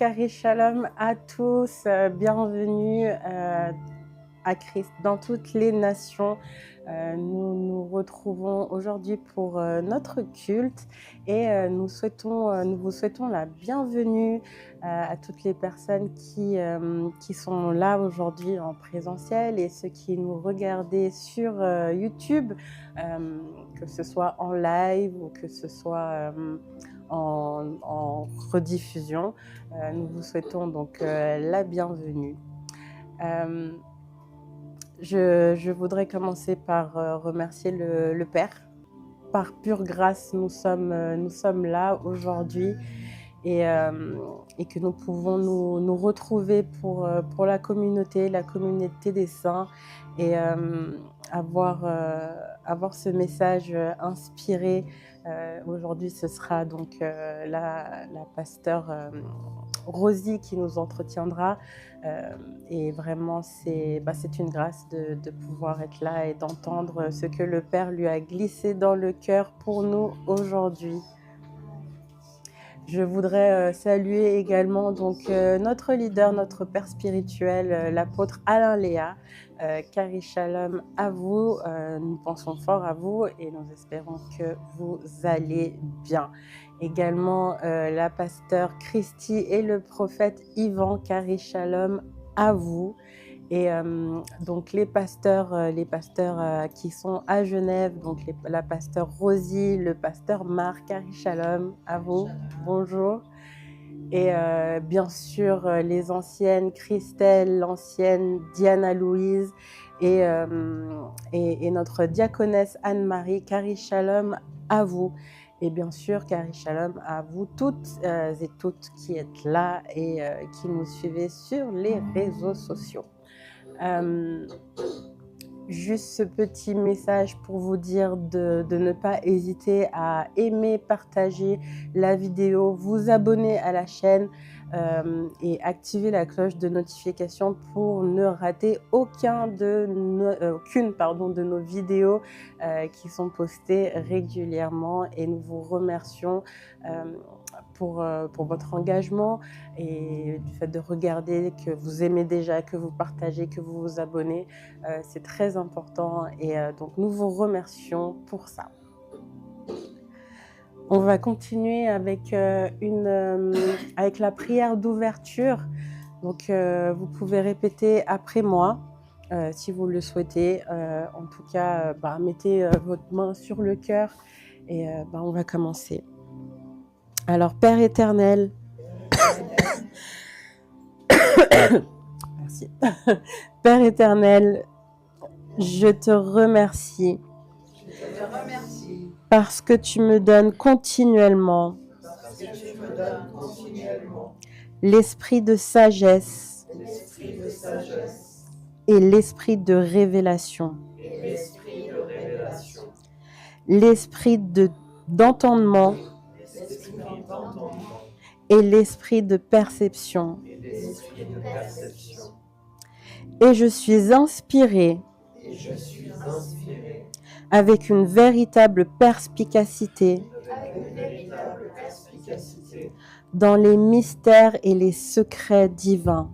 Carré Shalom à tous, bienvenue à Christ dans toutes les nations. Nous nous retrouvons aujourd'hui pour notre culte et nous vous souhaitons la bienvenue à toutes les personnes qui sont là aujourd'hui en présentiel et ceux qui nous regardaient sur YouTube, que ce soit en live ou que ce soit en rediffusion. Nous vous souhaitons donc la bienvenue. Je voudrais commencer par remercier le Père. Par pure grâce, nous sommes là aujourd'hui et que nous pouvons nous retrouver pour la communauté des saints et avoir ce message inspiré. Aujourd'hui, ce sera donc la pasteure Rosie qui nous entretiendra. Et vraiment, c'est une grâce de pouvoir être là et d'entendre ce que le Père lui a glissé dans le cœur pour nous aujourd'hui. Je voudrais saluer également donc notre leader, notre père spirituel, l'apôtre Alain Léa. Carré Shalom à vous, nous pensons fort à vous et nous espérons que vous allez bien. Également la pasteure Christy et le prophète Yvan, Carré Shalom à vous. Et donc les pasteurs qui sont à Genève, donc la pasteure Rosie, le pasteur Marc, Carré Shalom à vous, bonjour. Et bien sûr les anciennes Christelle, l'ancienne Diana Louise et notre diaconesse Anne-Marie, Carré Shalom à vous. Et bien sûr, Carré Shalom à vous toutes et toutes qui êtes là et qui nous suivez sur les réseaux sociaux. Juste ce petit message pour vous dire de ne pas hésiter à aimer, partager la vidéo, vous abonner à la chaîne et activer la cloche de notification pour ne rater aucune de nos vidéos qui sont postées régulièrement. Et nous vous remercions pour votre engagement et du fait de regarder, que vous aimez déjà, que vous partagez, que vous vous abonnez. C'est très important et donc nous vous remercions pour ça. On va continuer avec avec la prière d'ouverture. Donc vous pouvez répéter après moi si vous le souhaitez. En tout cas, mettez votre main sur le cœur et on va commencer. Alors Père éternel, merci. Père éternel, je te remercie parce que tu me donnes continuellement l'esprit de sagesse et l'esprit de révélation, l'esprit d'entendement et l'esprit de perception. Et je suis inspirée avec une véritable perspicacité dans les mystères et les secrets divins.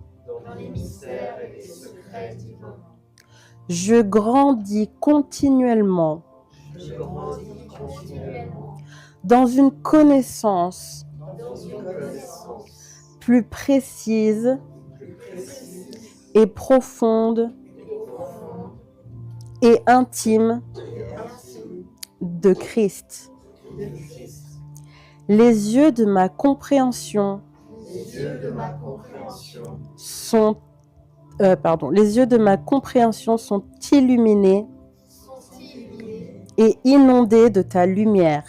Je grandis continuellement dans une connaissance plus précise et profonde et intime de Christ. Les yeux de ma compréhension sont illuminés et inondés de ta lumière.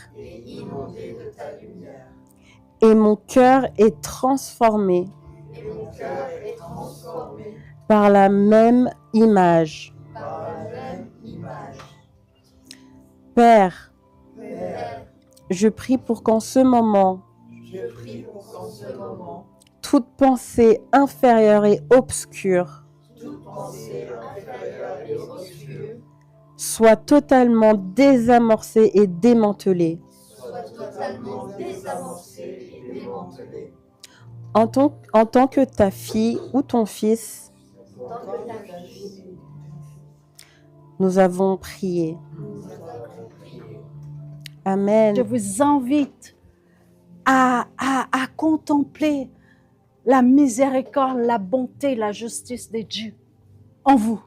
Et mon cœur est transformé par la même image. Père, je prie pour qu'en ce moment, toute pensée inférieure et obscure soit totalement désamorcée et démantelée. En tant que ta fille ou ton fils, nous avons prié. Amen. Je vous invite à contempler la miséricorde, la bonté, la justice de Dieu en vous.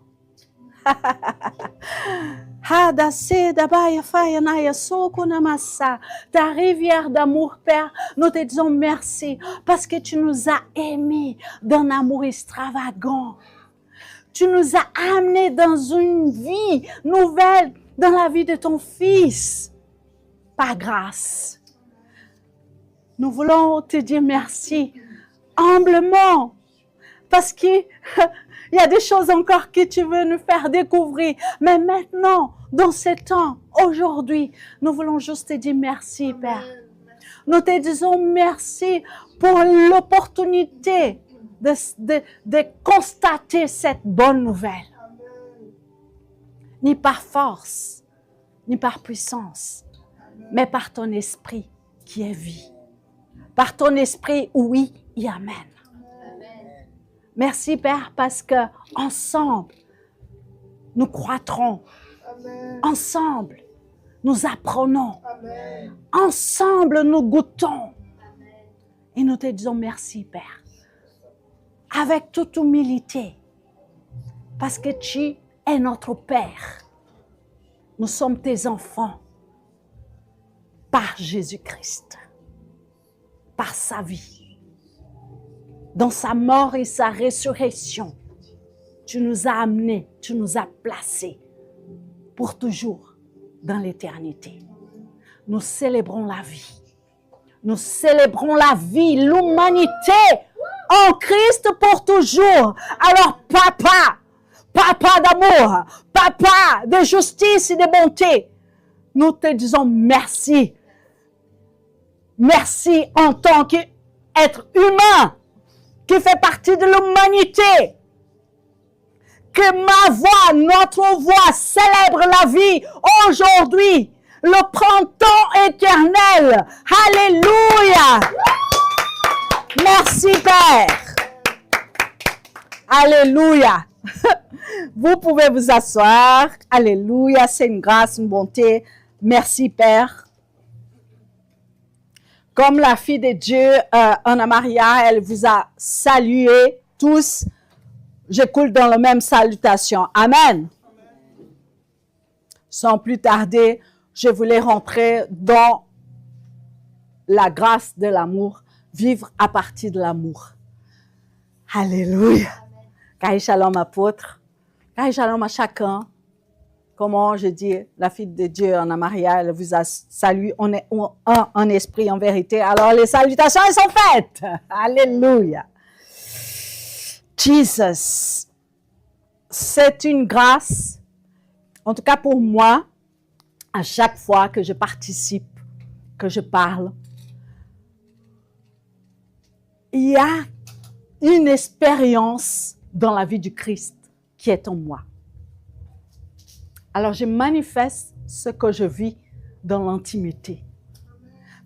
Ta rivière d'amour, Père, nous te disons merci parce que tu nous as aimés d'un amour extravagant. Tu nous as amenés dans une vie nouvelle, dans la vie de ton Fils, par grâce. Nous voulons te dire merci humblement parce qu'il y a des choses encore que tu veux nous faire découvrir. Mais maintenant, dans ce temps, aujourd'hui, nous voulons juste te dire merci, Père. Nous te disons merci pour l'opportunité de constater cette bonne nouvelle. Ni par force, ni par puissance, mais par ton esprit qui est vie. Par ton esprit, oui et amen. Merci, Père, parce que ensemble, nous croîtrons. Ensemble, nous apprenons. Ensemble, nous goûtons. Et nous te disons merci, Père. Avec toute humilité, parce que tu es notre Père. Nous sommes tes enfants par Jésus-Christ, par sa vie. Dans sa mort et sa résurrection, tu nous as amenés, tu nous as placés pour toujours dans l'éternité. Nous célébrons la vie. Nous célébrons la vie, l'humanité en Christ pour toujours. Alors, Papa d'amour, Papa de justice et de bonté, nous te disons merci. Merci en tant qu'être humain qui fait partie de l'humanité. Que ma voix, notre voix célèbre la vie aujourd'hui, le printemps éternel. Alléluia. Merci Père. Alléluia. Vous pouvez vous asseoir. Alléluia. C'est une grâce, une bonté. Merci Père. Comme la fille de Dieu, Anna Maria, elle vous a salué tous. Je coule dans la même salutation. Amen. Sans plus tarder, je voulais rentrer dans la grâce de l'amour, vivre à partir de l'amour. Alléluia. Kaï shalom apôtre. Kaï shalom à chacun. Comment je dis, la fille de Dieu, Anna Maria, elle vous a salué. On est un en esprit, en vérité. Alors les salutations, elles sont faites. Alléluia. Jesus. C'est une grâce, en tout cas pour moi, à chaque fois que je participe, que je parle, il y a une expérience dans la vie du Christ qui est en moi. Alors, je manifeste ce que je vis dans l'intimité.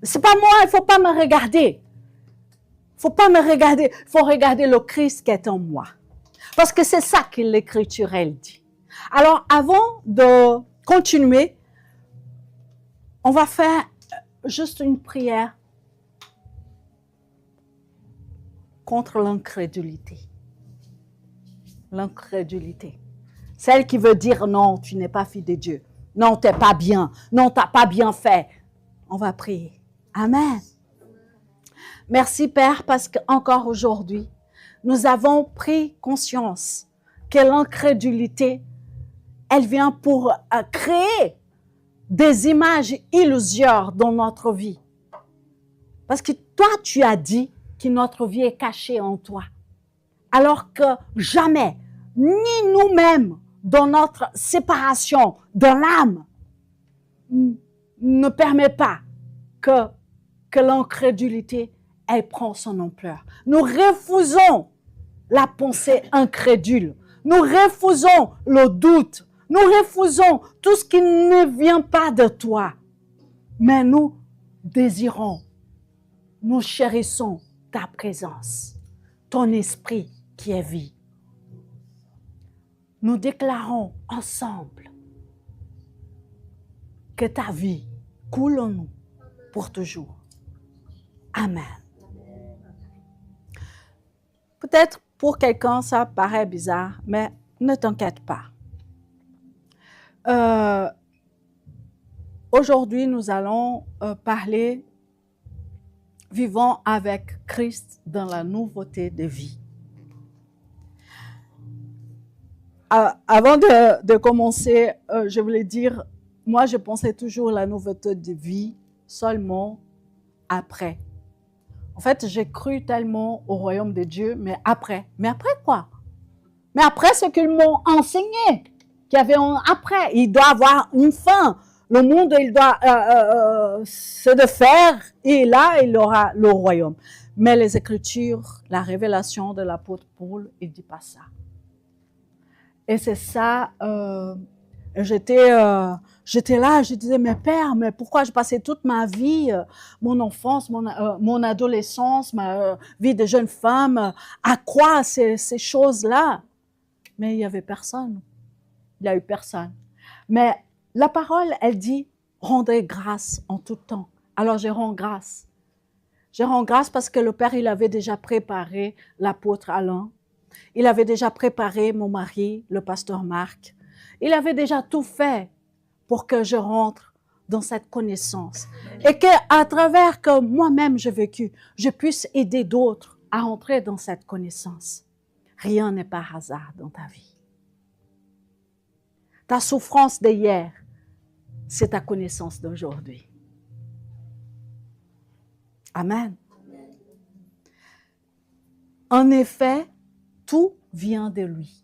C'est pas moi, il ne faut pas me regarder. Il ne faut pas me regarder, il faut regarder le Christ qui est en moi. Parce que c'est ça que l'Écriture, elle dit. Alors, avant de continuer, on va faire juste une prière contre l'incrédulité. L'incrédulité. Celle qui veut dire non, tu n'es pas fille de Dieu. Non, tu n'es pas bien. Non, tu n'as pas bien fait. On va prier. Amen. Merci Père parce qu'encore aujourd'hui, nous avons pris conscience que l'incrédulité, elle vient pour créer des images illusoires dans notre vie. Parce que toi, tu as dit que notre vie est cachée en toi. Alors que jamais, ni nous-mêmes, dans notre séparation de l'âme, ne permet pas que l'incrédulité, elle prend son ampleur. Nous refusons la pensée incrédule. Nous refusons le doute. Nous refusons tout ce qui ne vient pas de toi. Mais nous désirons, nous chérissons ta présence, ton esprit qui est vie. Nous déclarons ensemble que ta vie coule en nous pour toujours. Amen. Peut-être pour quelqu'un, ça paraît bizarre, mais ne t'inquiète pas. Aujourd'hui, nous allons parler vivant avec Christ dans la nouveauté de vie. Avant de commencer, je voulais dire, moi, je pensais toujours la nouveauté de vie seulement après. En fait, j'ai cru tellement au royaume de Dieu, mais après. Mais après quoi? Mais après ce qu'ils m'ont enseigné, qu'il y avait un après. Il doit avoir une fin. Le monde, il doit se défaire et là, il aura le royaume. Mais les Écritures, la révélation de l'apôtre Paul, il ne dit pas ça. Et c'est ça, j'étais là, je disais, mais Père, mais pourquoi je passais toute ma vie, mon enfance, mon adolescence, ma vie de jeune femme, à quoi ces choses-là? Mais il n'y avait personne. Il n'y a eu personne. Mais la parole, elle dit, rendez grâce en tout temps. Alors je rends grâce. Je rends grâce parce que le Père, il avait déjà préparé l'apôtre Alain. Il avait déjà préparé mon mari, le pasteur Marc. Il avait déjà tout fait pour que je rentre dans cette connaissance. Et qu'à travers que moi-même j'ai vécu, je puisse aider d'autres à entrer dans cette connaissance. Rien n'est par hasard dans ta vie. Ta souffrance d'hier, c'est ta connaissance d'aujourd'hui. Amen. En effet, tout vient de lui.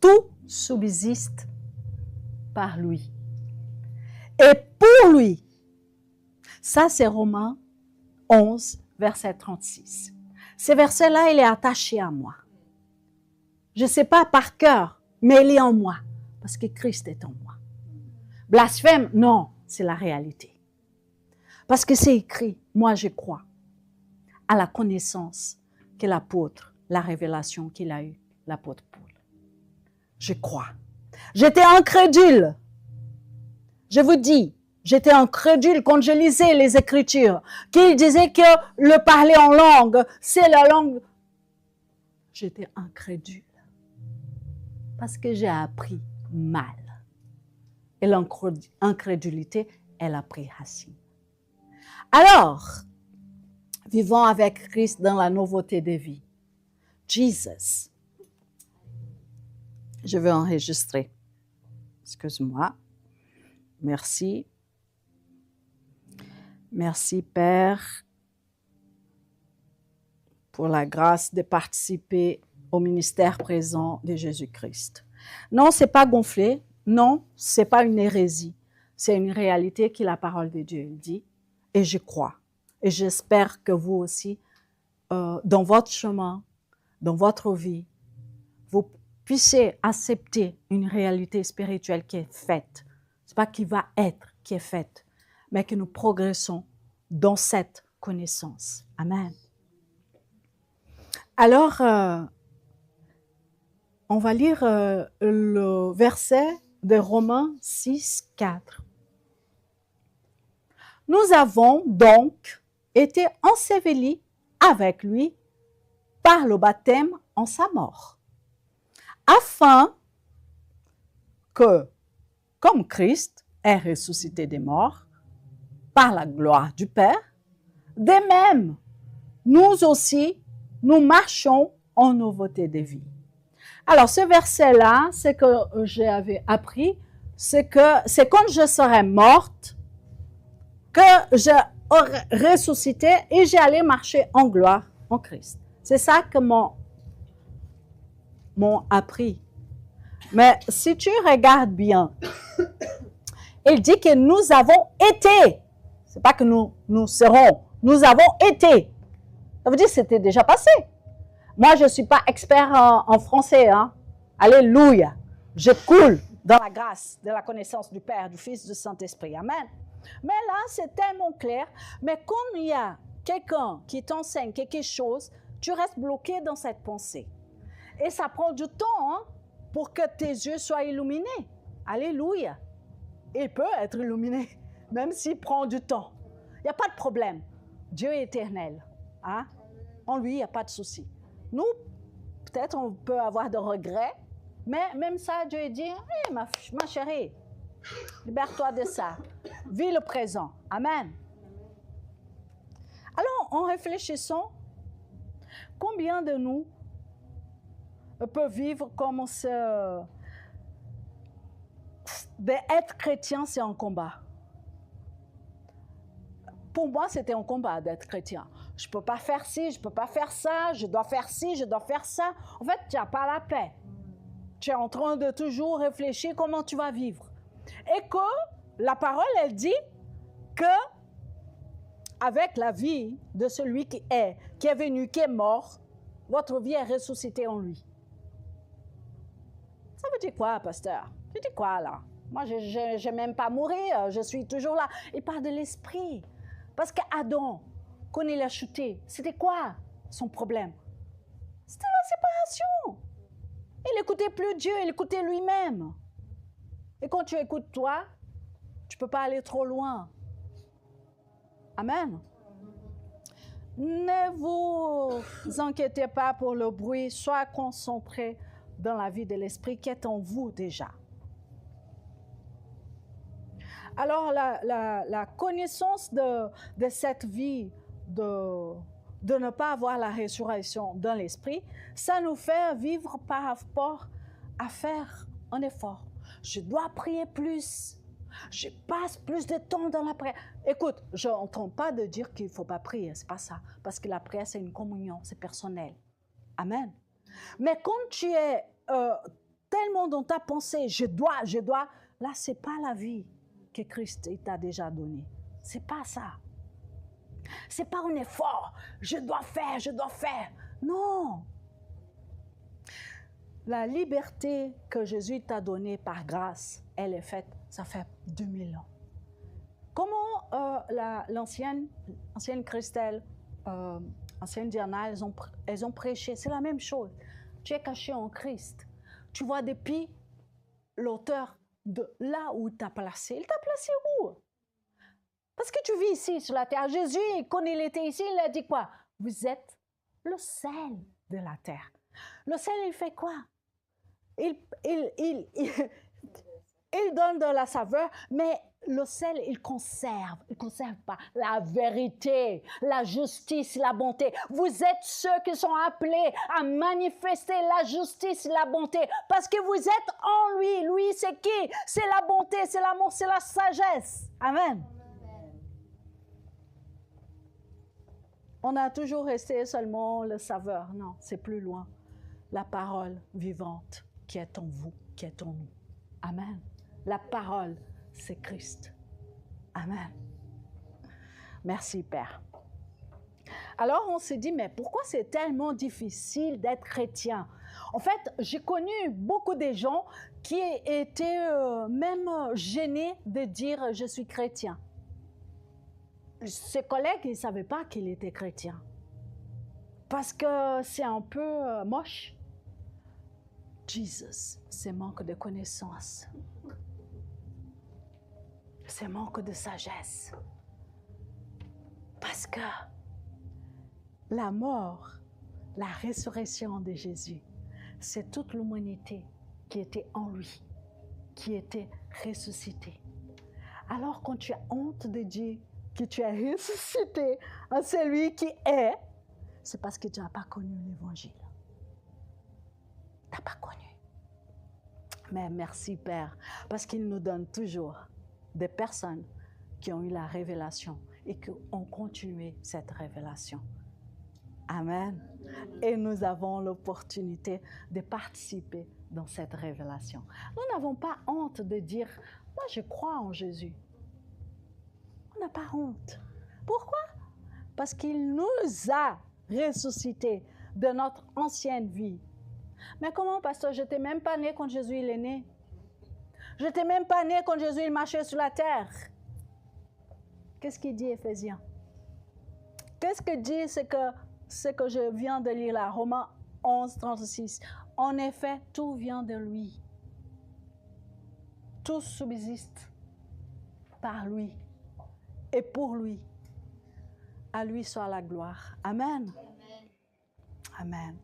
Tout subsiste par lui. Et pour lui. Ça, c'est Romains 11, verset 36. Ce verset-là, il est attaché à moi. Je ne sais pas par cœur, mais il est en moi. Parce que Christ est en moi. Blasphème, non, c'est la réalité. Parce que c'est écrit, moi je crois à la connaissance que l'apôtre, la révélation qu'il a eue, l'apôtre Paul. Je crois. J'étais incrédule. Je vous dis, j'étais incrédule quand je lisais les Écritures, qu'il disait que le parler en langue, c'est la langue. J'étais incrédule. Parce que j'ai appris mal. Et l'incrédulité, elle a pris racine. Alors, vivons avec Christ dans la nouveauté de vie. Jesus. Je vais enregistrer. Excuse-moi. Merci. Merci, Père, pour la grâce de participer au ministère présent de Jésus-Christ. Non, ce n'est pas gonflé. Non, ce n'est pas une hérésie. C'est une réalité que la parole de Dieu dit. Et je crois. Et j'espère que vous aussi, dans votre chemin, dans votre vie, vous puissiez accepter une réalité spirituelle qui est faite. Ce n'est pas qui va être, qui est faite, mais que nous progressons dans cette connaissance. Amen. Alors, on va lire le verset de Romains 6, 4. Nous avons donc été ensevelis avec lui par le baptême en sa mort, afin que, comme Christ est ressuscité des morts par la gloire du Père, de même, nous aussi, nous marchons en nouveauté de vie. Alors, ce verset-là, ce que j'avais appris, c'est que c'est quand je serai morte que je ressuscité et j'allais marcher en gloire en Christ. C'est ça que m'ont appris. Mais si tu regardes bien, il dit que nous avons été. C'est pas que nous serons. Nous avons été. Ça veut dire que c'était déjà passé. Moi, je ne suis pas expert en français. Hein? Alléluia. Je coule dans la grâce de la connaissance du Père, du Fils, du Saint-Esprit. Amen. Mais là, c'est tellement clair. Mais comme il y a quelqu'un qui t'enseigne quelque chose, tu restes bloqué dans cette pensée. Et ça prend du temps pour que tes yeux soient illuminés. Alléluia. Il peut être illuminé, même s'il prend du temps. Il n'y a pas de problème. Dieu est éternel. Hein? En lui, il n'y a pas de souci. Nous, peut-être on peut avoir de regrets, mais même ça, Dieu dit, hey, ma chérie, libère-toi de ça. Vis le présent. Amen. Alors, en réfléchissant, combien de nous peuvent vivre comme être chrétien, c'est un combat. Pour moi, c'était un combat d'être chrétien. Je ne peux pas faire ci, je ne peux pas faire ça, je dois faire ci, je dois faire ça. En fait, tu n'as pas la paix. Tu es en train de toujours réfléchir comment tu vas vivre. Et que la parole, elle dit que avec la vie de celui qui est venu, qui est mort, votre vie est ressuscitée en lui. Ça veut dire quoi, pasteur? Tu dis quoi, là? Moi, je n'aime même pas mourir, je suis toujours là. Il parle de l'esprit. Parce qu'Adam, quand il a chuté, c'était quoi son problème? C'était la séparation. Il n'écoutait plus Dieu, il écoutait lui-même. Et quand tu écoutes toi, tu ne peux pas aller trop loin. Amen. Ne vous inquiétez pas pour le bruit, soyez concentrés dans la vie de l'esprit qui est en vous déjà. Alors, la connaissance de cette vie, de ne pas avoir la résurrection dans l'esprit, ça nous fait vivre par rapport à faire un effort. Je dois prier plus. Je passe plus de temps dans la prière. Écoute, je n'entends pas de dire qu'il ne faut pas prier, c'est pas ça. Parce que la prière, c'est une communion, c'est personnel. Amen. Mais quand tu es tellement dans ta pensée, je dois, là, ce n'est pas la vie que Christ t'a déjà donnée. Ce n'est pas ça. Ce n'est pas un effort. Je dois faire. Non. La liberté que Jésus t'a donnée par grâce, elle est faite, ça fait 2000 ans. Comment l'ancienne Christelle, ancienne Diana, elles ont prêché, c'est la même chose. Tu es caché en Christ. Tu vois depuis l'auteur de là où il t'a placé. Il t'a placé où? Parce que tu vis ici sur la terre. Jésus, quand il était ici, il a dit quoi? Vous êtes le sel de la terre. Le sel, il fait quoi? Il donne de la saveur, mais le sel, il conserve pas la vérité, la justice, la bonté. Vous êtes ceux qui sont appelés à manifester la justice, la bonté, parce que vous êtes en lui. Lui, c'est qui? C'est la bonté, c'est l'amour, c'est la sagesse. Amen. On a toujours resté seulement le saveur. Non, c'est plus loin. La parole vivante qui est en vous, qui est en nous. Amen. La parole, c'est Christ. Amen. Merci, Père. Alors, on s'est dit, mais pourquoi c'est tellement difficile d'être chrétien? En fait, j'ai connu beaucoup de gens qui étaient même gênés de dire « je suis chrétien ». Ses collègues, ils ne savaient pas qu'il était chrétien. Parce que c'est un peu moche. Jesus, c'est manque de connaissance. C'est manque de sagesse. Parce que la mort, la résurrection de Jésus, c'est toute l'humanité qui était en lui, qui était ressuscitée. Alors quand tu as honte de dire que tu es ressuscité à celui qui est, c'est parce que tu n'as pas connu l'évangile. Tu n'as pas connu. Mais merci Père, parce qu'il nous donne toujours des personnes qui ont eu la révélation et qui ont continué cette révélation. Amen. Et nous avons l'opportunité de participer dans cette révélation. Nous n'avons pas honte de dire, moi je crois en Jésus. On n'a pas honte. Pourquoi? Parce qu'il nous a ressuscités de notre ancienne vie. Mais comment, pasteur? Je n'étais même pas né quand Jésus il est né. Je n'étais même pas né quand Jésus il marchait sur la terre. Qu'est-ce qu'il dit, Éphésiens? Qu'est-ce que dit ce que je viens de lire là, Romains 11, 36. En effet, tout vient de lui. Tout subsiste par lui et pour lui. À lui soit la gloire. Amen. Amen.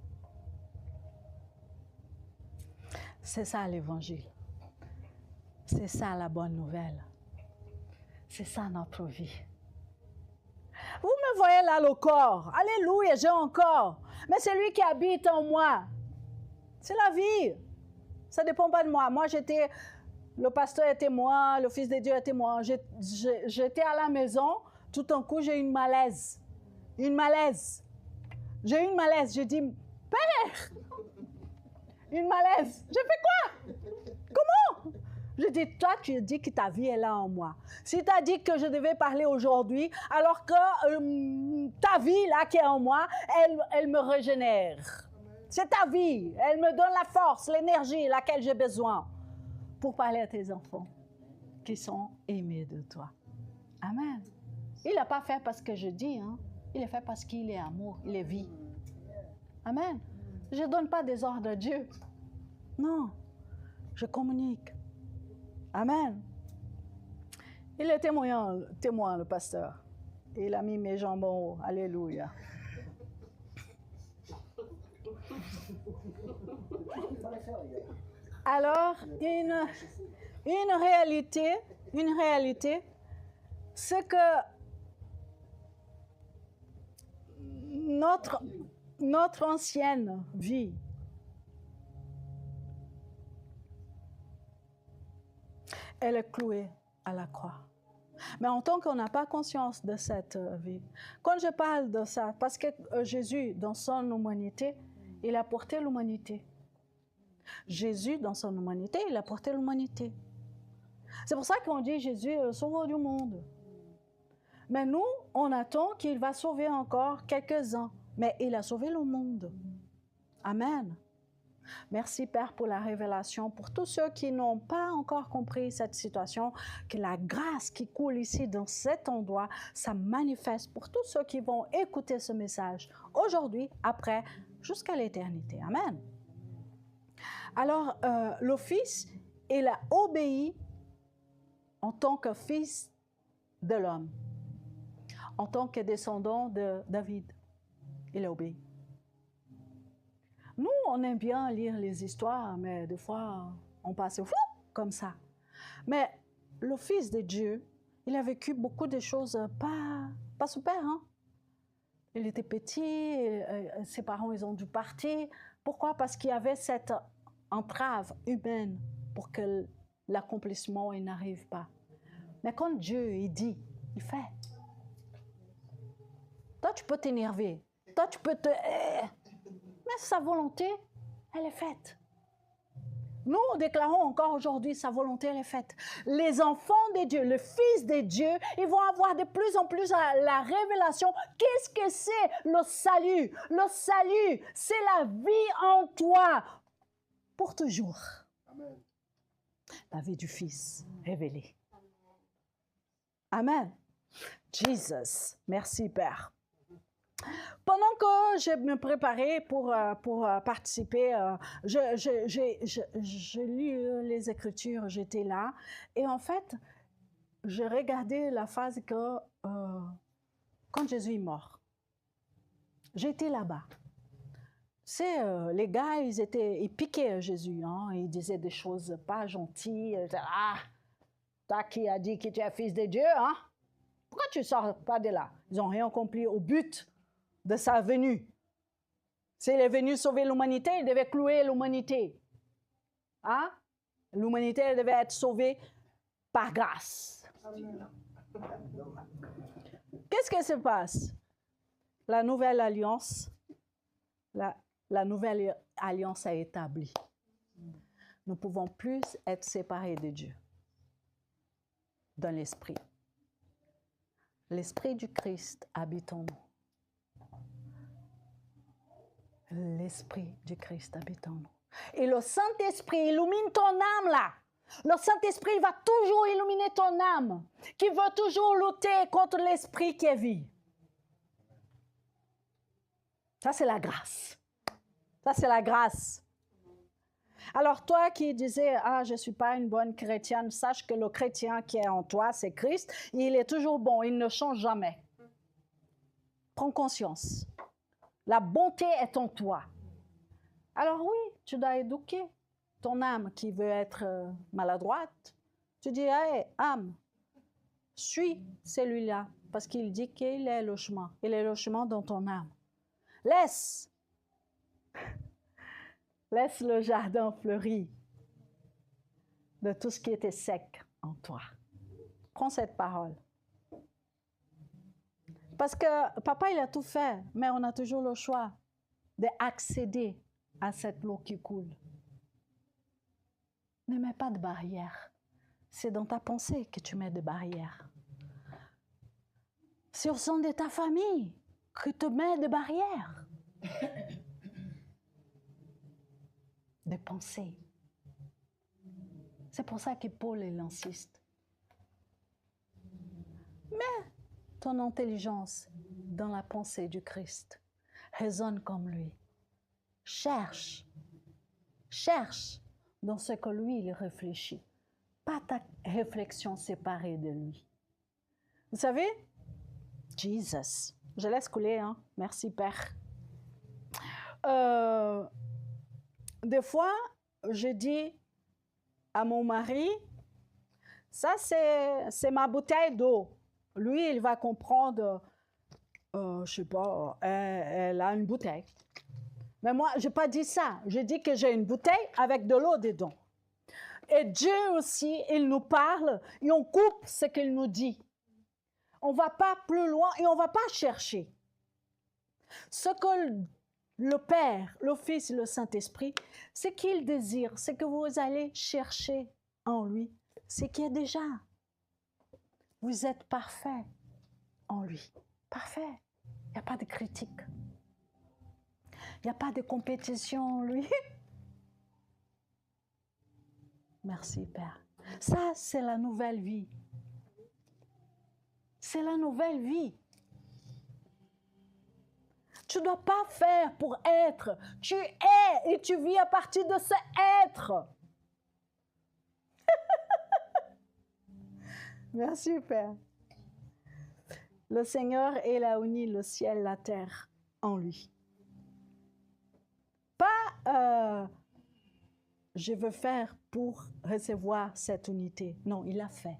C'est ça l'évangile. C'est ça la bonne nouvelle. C'est ça notre vie. Vous me voyez là le corps. Alléluia, j'ai un corps. Mais c'est lui qui habite en moi. C'est la vie. Ça ne dépend pas de moi. Moi, le pasteur était moi, le Fils de Dieu était moi. J'étais à la maison, tout d'un coup, j'ai eu une malaise. Une malaise. J'ai eu une malaise. J'ai dit, Père, une malaise. J'ai fait quoi? Comment? Je dis, toi, tu dis que ta vie est là en moi. Si tu as dit que je devais parler aujourd'hui, alors que ta vie là qui est en moi, elle me régénère. C'est ta vie. Elle me donne la force, l'énergie laquelle j'ai besoin pour parler à tes enfants qui sont aimés de toi. Amen. Il n'a pas fait parce que je dis, hein. Il est fait parce qu'il est amour, il est vie. Amen. Je ne donne pas des ordres à Dieu. Non, je communique. Amen. Il est témoin, le pasteur. Il a mis mes jambons haut. Alléluia. Alors, une réalité, c'est que notre ancienne vie, elle est clouée à la croix. Mais en tant qu'on n'a pas conscience de cette vie, quand je parle de ça, parce que Jésus, dans son humanité, il a porté l'humanité. Jésus, dans son humanité, il a porté l'humanité. C'est pour ça qu'on dit Jésus est le sauveur du monde. Mais nous, on attend qu'il va sauver encore quelques-uns. Mais il a sauvé le monde. Amen. Merci Père pour la révélation, pour tous ceux qui n'ont pas encore compris cette situation, que la grâce qui coule ici dans cet endroit, ça manifeste pour tous ceux qui vont écouter ce message aujourd'hui, après, jusqu'à l'éternité. Amen. Alors, le Fils, il a obéi en tant que fils de l'homme, en tant que descendant de David. Il a obéi. Nous, on aime bien lire les histoires, mais des fois, on passe au flou, comme ça. Mais le Fils de Dieu, il a vécu beaucoup de choses pas super. Hein? Il était petit, ses parents, ils ont dû partir. Pourquoi? Parce qu'il y avait cette entrave humaine pour que l'accomplissement il n'arrive pas. Mais quand Dieu, il dit, il fait. Toi, tu peux t'énerver. Toi, tu peux te... Mais sa volonté, elle est faite. Nous déclarons encore aujourd'hui, sa volonté, elle est faite. Les enfants de Dieu, le Fils de Dieu, ils vont avoir de plus en plus la révélation. Qu'est-ce que c'est le salut? Le salut, c'est la vie en toi pour toujours. Amen. La vie du Fils révélée. Amen. Jesus, merci Père. Pendant que je me préparais pour participer, j'ai lu les Écritures, j'étais là. Et en fait, j'ai regardé la phase que quand Jésus est mort, j'étais là-bas. C'est les gars, ils piquaient Jésus, hein, ils disaient des choses pas gentilles. Ah, toi qui as dit que tu es fils de Dieu, hein? Pourquoi tu ne sors pas de là? Ils n'ont rien compris au but de sa venue. S'il est venu sauver l'humanité, il devait clouer l'humanité. Hein? L'humanité elle devait être sauvée par grâce. Qu'est-ce qui se passe? La nouvelle alliance, la nouvelle alliance est établie. Nous ne pouvons plus être séparés de Dieu dans l'esprit. L'esprit du Christ habite en nous. L'Esprit du Christ habite en nous. Et le Saint-Esprit illumine ton âme là. Le Saint-Esprit va toujours illuminer ton âme, qui veut toujours lutter contre l'esprit qui est vie. Ça, c'est la grâce. Ça, c'est la grâce. Alors toi qui disais, ah, je ne suis pas une bonne chrétienne, sache que le chrétien qui est en toi, c'est Christ. Il est toujours bon, il ne change jamais. Prends conscience. La bonté est en toi. Alors oui, tu dois éduquer ton âme qui veut être maladroite. Tu dis, hey, âme, suis celui-là, parce qu'il dit qu'il est le chemin. Il est le chemin dans ton âme. Laisse le jardin fleuri de tout ce qui était sec en toi. Prends cette parole. Parce que papa, il a tout fait, mais on a toujours le choix d'accéder à cette eau qui coule. Ne mets pas de barrière. C'est dans ta pensée que tu mets des barrières. C'est au sein de ta famille que tu mets des barrières. De pensée. C'est pour ça que Paul il insiste. Mais ton intelligence dans la pensée du Christ résonne comme lui. Cherche dans ce que lui il réfléchit. Pas ta réflexion séparée de lui. Vous savez, Jesus, je laisse couler, hein? Merci Père. Des fois, je dis à mon mari, ça c'est ma bouteille d'eau. Lui, il va comprendre, je sais pas, elle a une bouteille. Mais moi, je n'ai pas dit ça. Je dis que j'ai une bouteille avec de l'eau dedans. Et Dieu aussi, il nous parle et on coupe ce qu'il nous dit. On ne va pas plus loin et on ne va pas chercher. Ce que le Père, le Fils et le Saint-Esprit, ce qu'il désire, c'est que vous allez chercher en lui ce qui est déjà. Vous êtes parfait en lui. Parfait. Il n'y a pas de critique. Il n'y a pas de compétition en lui. Merci, Père. Ça, c'est la nouvelle vie. C'est la nouvelle vie. Tu ne dois pas faire pour être. Tu es et tu vis à partir de ce être. Merci, Père. Le Seigneur, il a uni le ciel, la terre en lui. Pas je veux faire pour recevoir cette unité. Non, il l'a fait.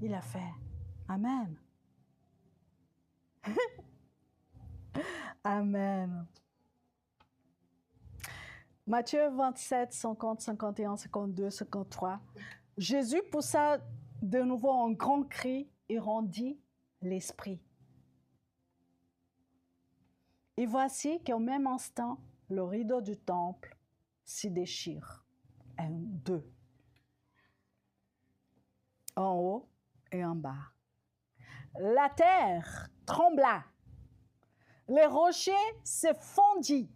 Il l'a fait. Amen. Amen. Matthieu 27, 50, 51, 52, 53. Jésus poussa de nouveau un grand cri et rendit l'esprit. Et voici qu'au même instant, le rideau du temple s'y déchire. 1, 2. En haut et en bas. La terre trembla. Les rochers se fondit.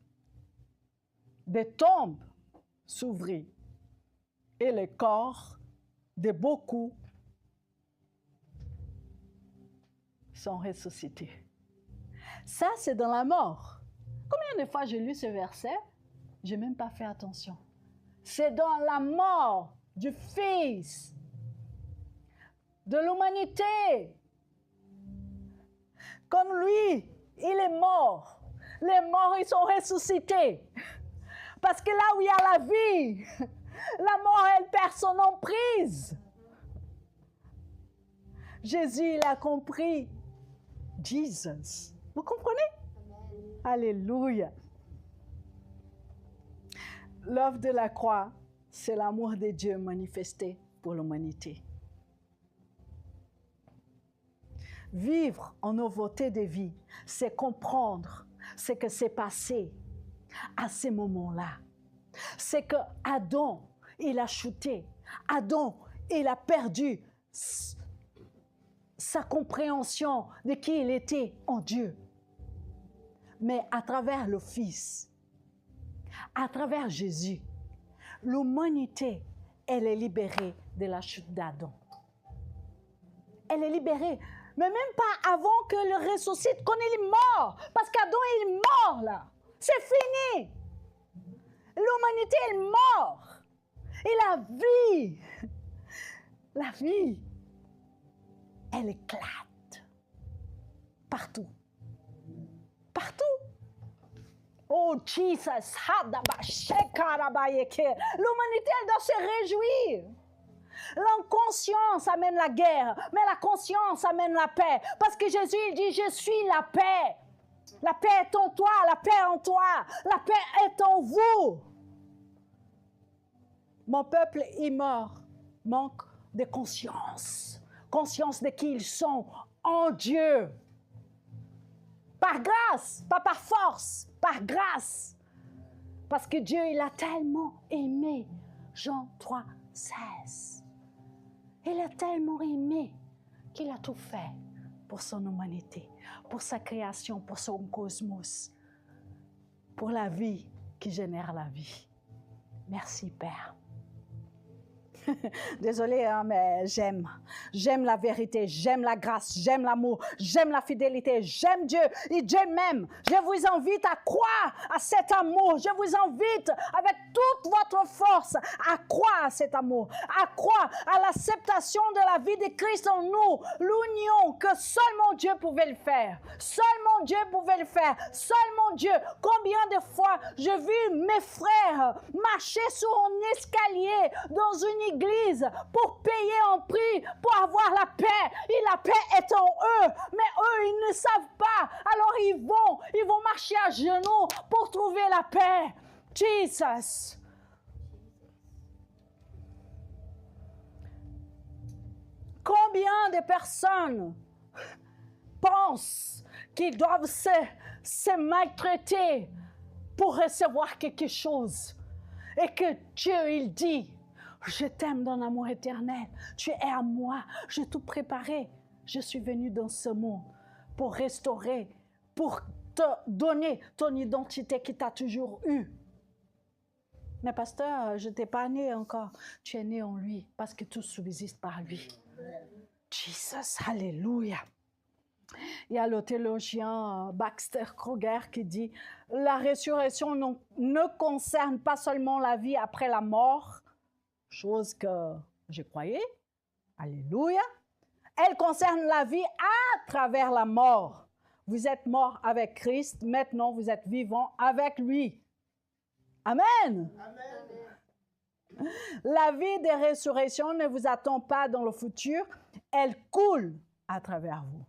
Des tombes s'ouvrirent. Et les corps de beaucoup sont ressuscités. Ça, c'est dans la mort. Combien de fois j'ai lu ce verset? Je n'ai même pas fait attention. C'est dans la mort du Fils, de l'humanité. Comme lui, il est mort. Les morts, ils sont ressuscités. Parce que là où il y a la vie, la mort, elle perd son emprise. Jésus, il a compris. Jesus. Vous comprenez? Amen. Alléluia. L'œuvre de la croix, c'est l'amour de Dieu manifesté pour l'humanité. Vivre en nouveauté de vie, c'est comprendre ce que s'est passé à ces moments-là. C'est que Adam, il a chuté. Adam, il a perdu sa compréhension de qui il était en Dieu. Mais à travers le Fils, à travers Jésus, l'humanité, elle est libérée de la chute d'Adam. Elle est libérée. Mais même pas avant que le ressuscite, quand il est mort. Parce qu'Adam il est mort là. C'est fini. L'humanité est morte. Et la vie, elle éclate. Partout. Partout. Oh Jesus, l'humanité elle doit se réjouir. L'inconscience amène la guerre, mais la conscience amène la paix. Parce que Jésus il dit, je suis la paix. La paix est en toi, la paix est en toi, la paix est en vous. Mon peuple est mort, manque de conscience. Conscience de qui ils sont en Dieu. Par grâce, pas par force, par grâce. Parce que Dieu, il a tellement aimé. Jean 3, 16. Il a tellement aimé qu'il a tout fait pour son humanité, pour sa création, pour son cosmos, pour la vie qui génère la vie. Merci, Père. Désolée, hein, mais j'aime la vérité, j'aime la grâce, j'aime l'amour, j'aime la fidélité, j'aime Dieu et Dieu m'aime. Je vous invite à croire à cet amour. Je vous invite avec toute votre force à croire à cet amour, à croire à l'acceptation de la vie de Christ en nous, l'union que seulement Dieu pouvait le faire. Seulement Dieu pouvait le faire. Seulement Dieu. Combien de fois j'ai vu mes frères marcher sur un escalier dans une église pour payer un prix, pour avoir la paix. Et la paix est en eux. Mais eux, ils ne savent pas. Alors ils vont marcher à genoux pour trouver la paix. Jesus. Combien de personnes pensent qu'ils doivent se maltraiter pour recevoir quelque chose? Et que Dieu, il dit, je t'aime dans l'amour éternel. Tu es à moi. J'ai tout préparé. Je suis venu dans ce monde pour restaurer, pour te donner ton identité qui t'a toujours eue. Mais pasteur, je n'étais pas né encore. Tu es né en lui parce que tout subsiste par lui. Jesus, alléluia. Il y a le théologien Baxter Kruger qui dit « La résurrection ne concerne pas seulement la vie après la mort, chose que je croyais, alléluia, elle concerne la vie à travers la mort. Vous êtes mort avec Christ, maintenant vous êtes vivant avec lui. Amen. Amen. La vie de résurrection ne vous attend pas dans le futur, elle coule à travers vous.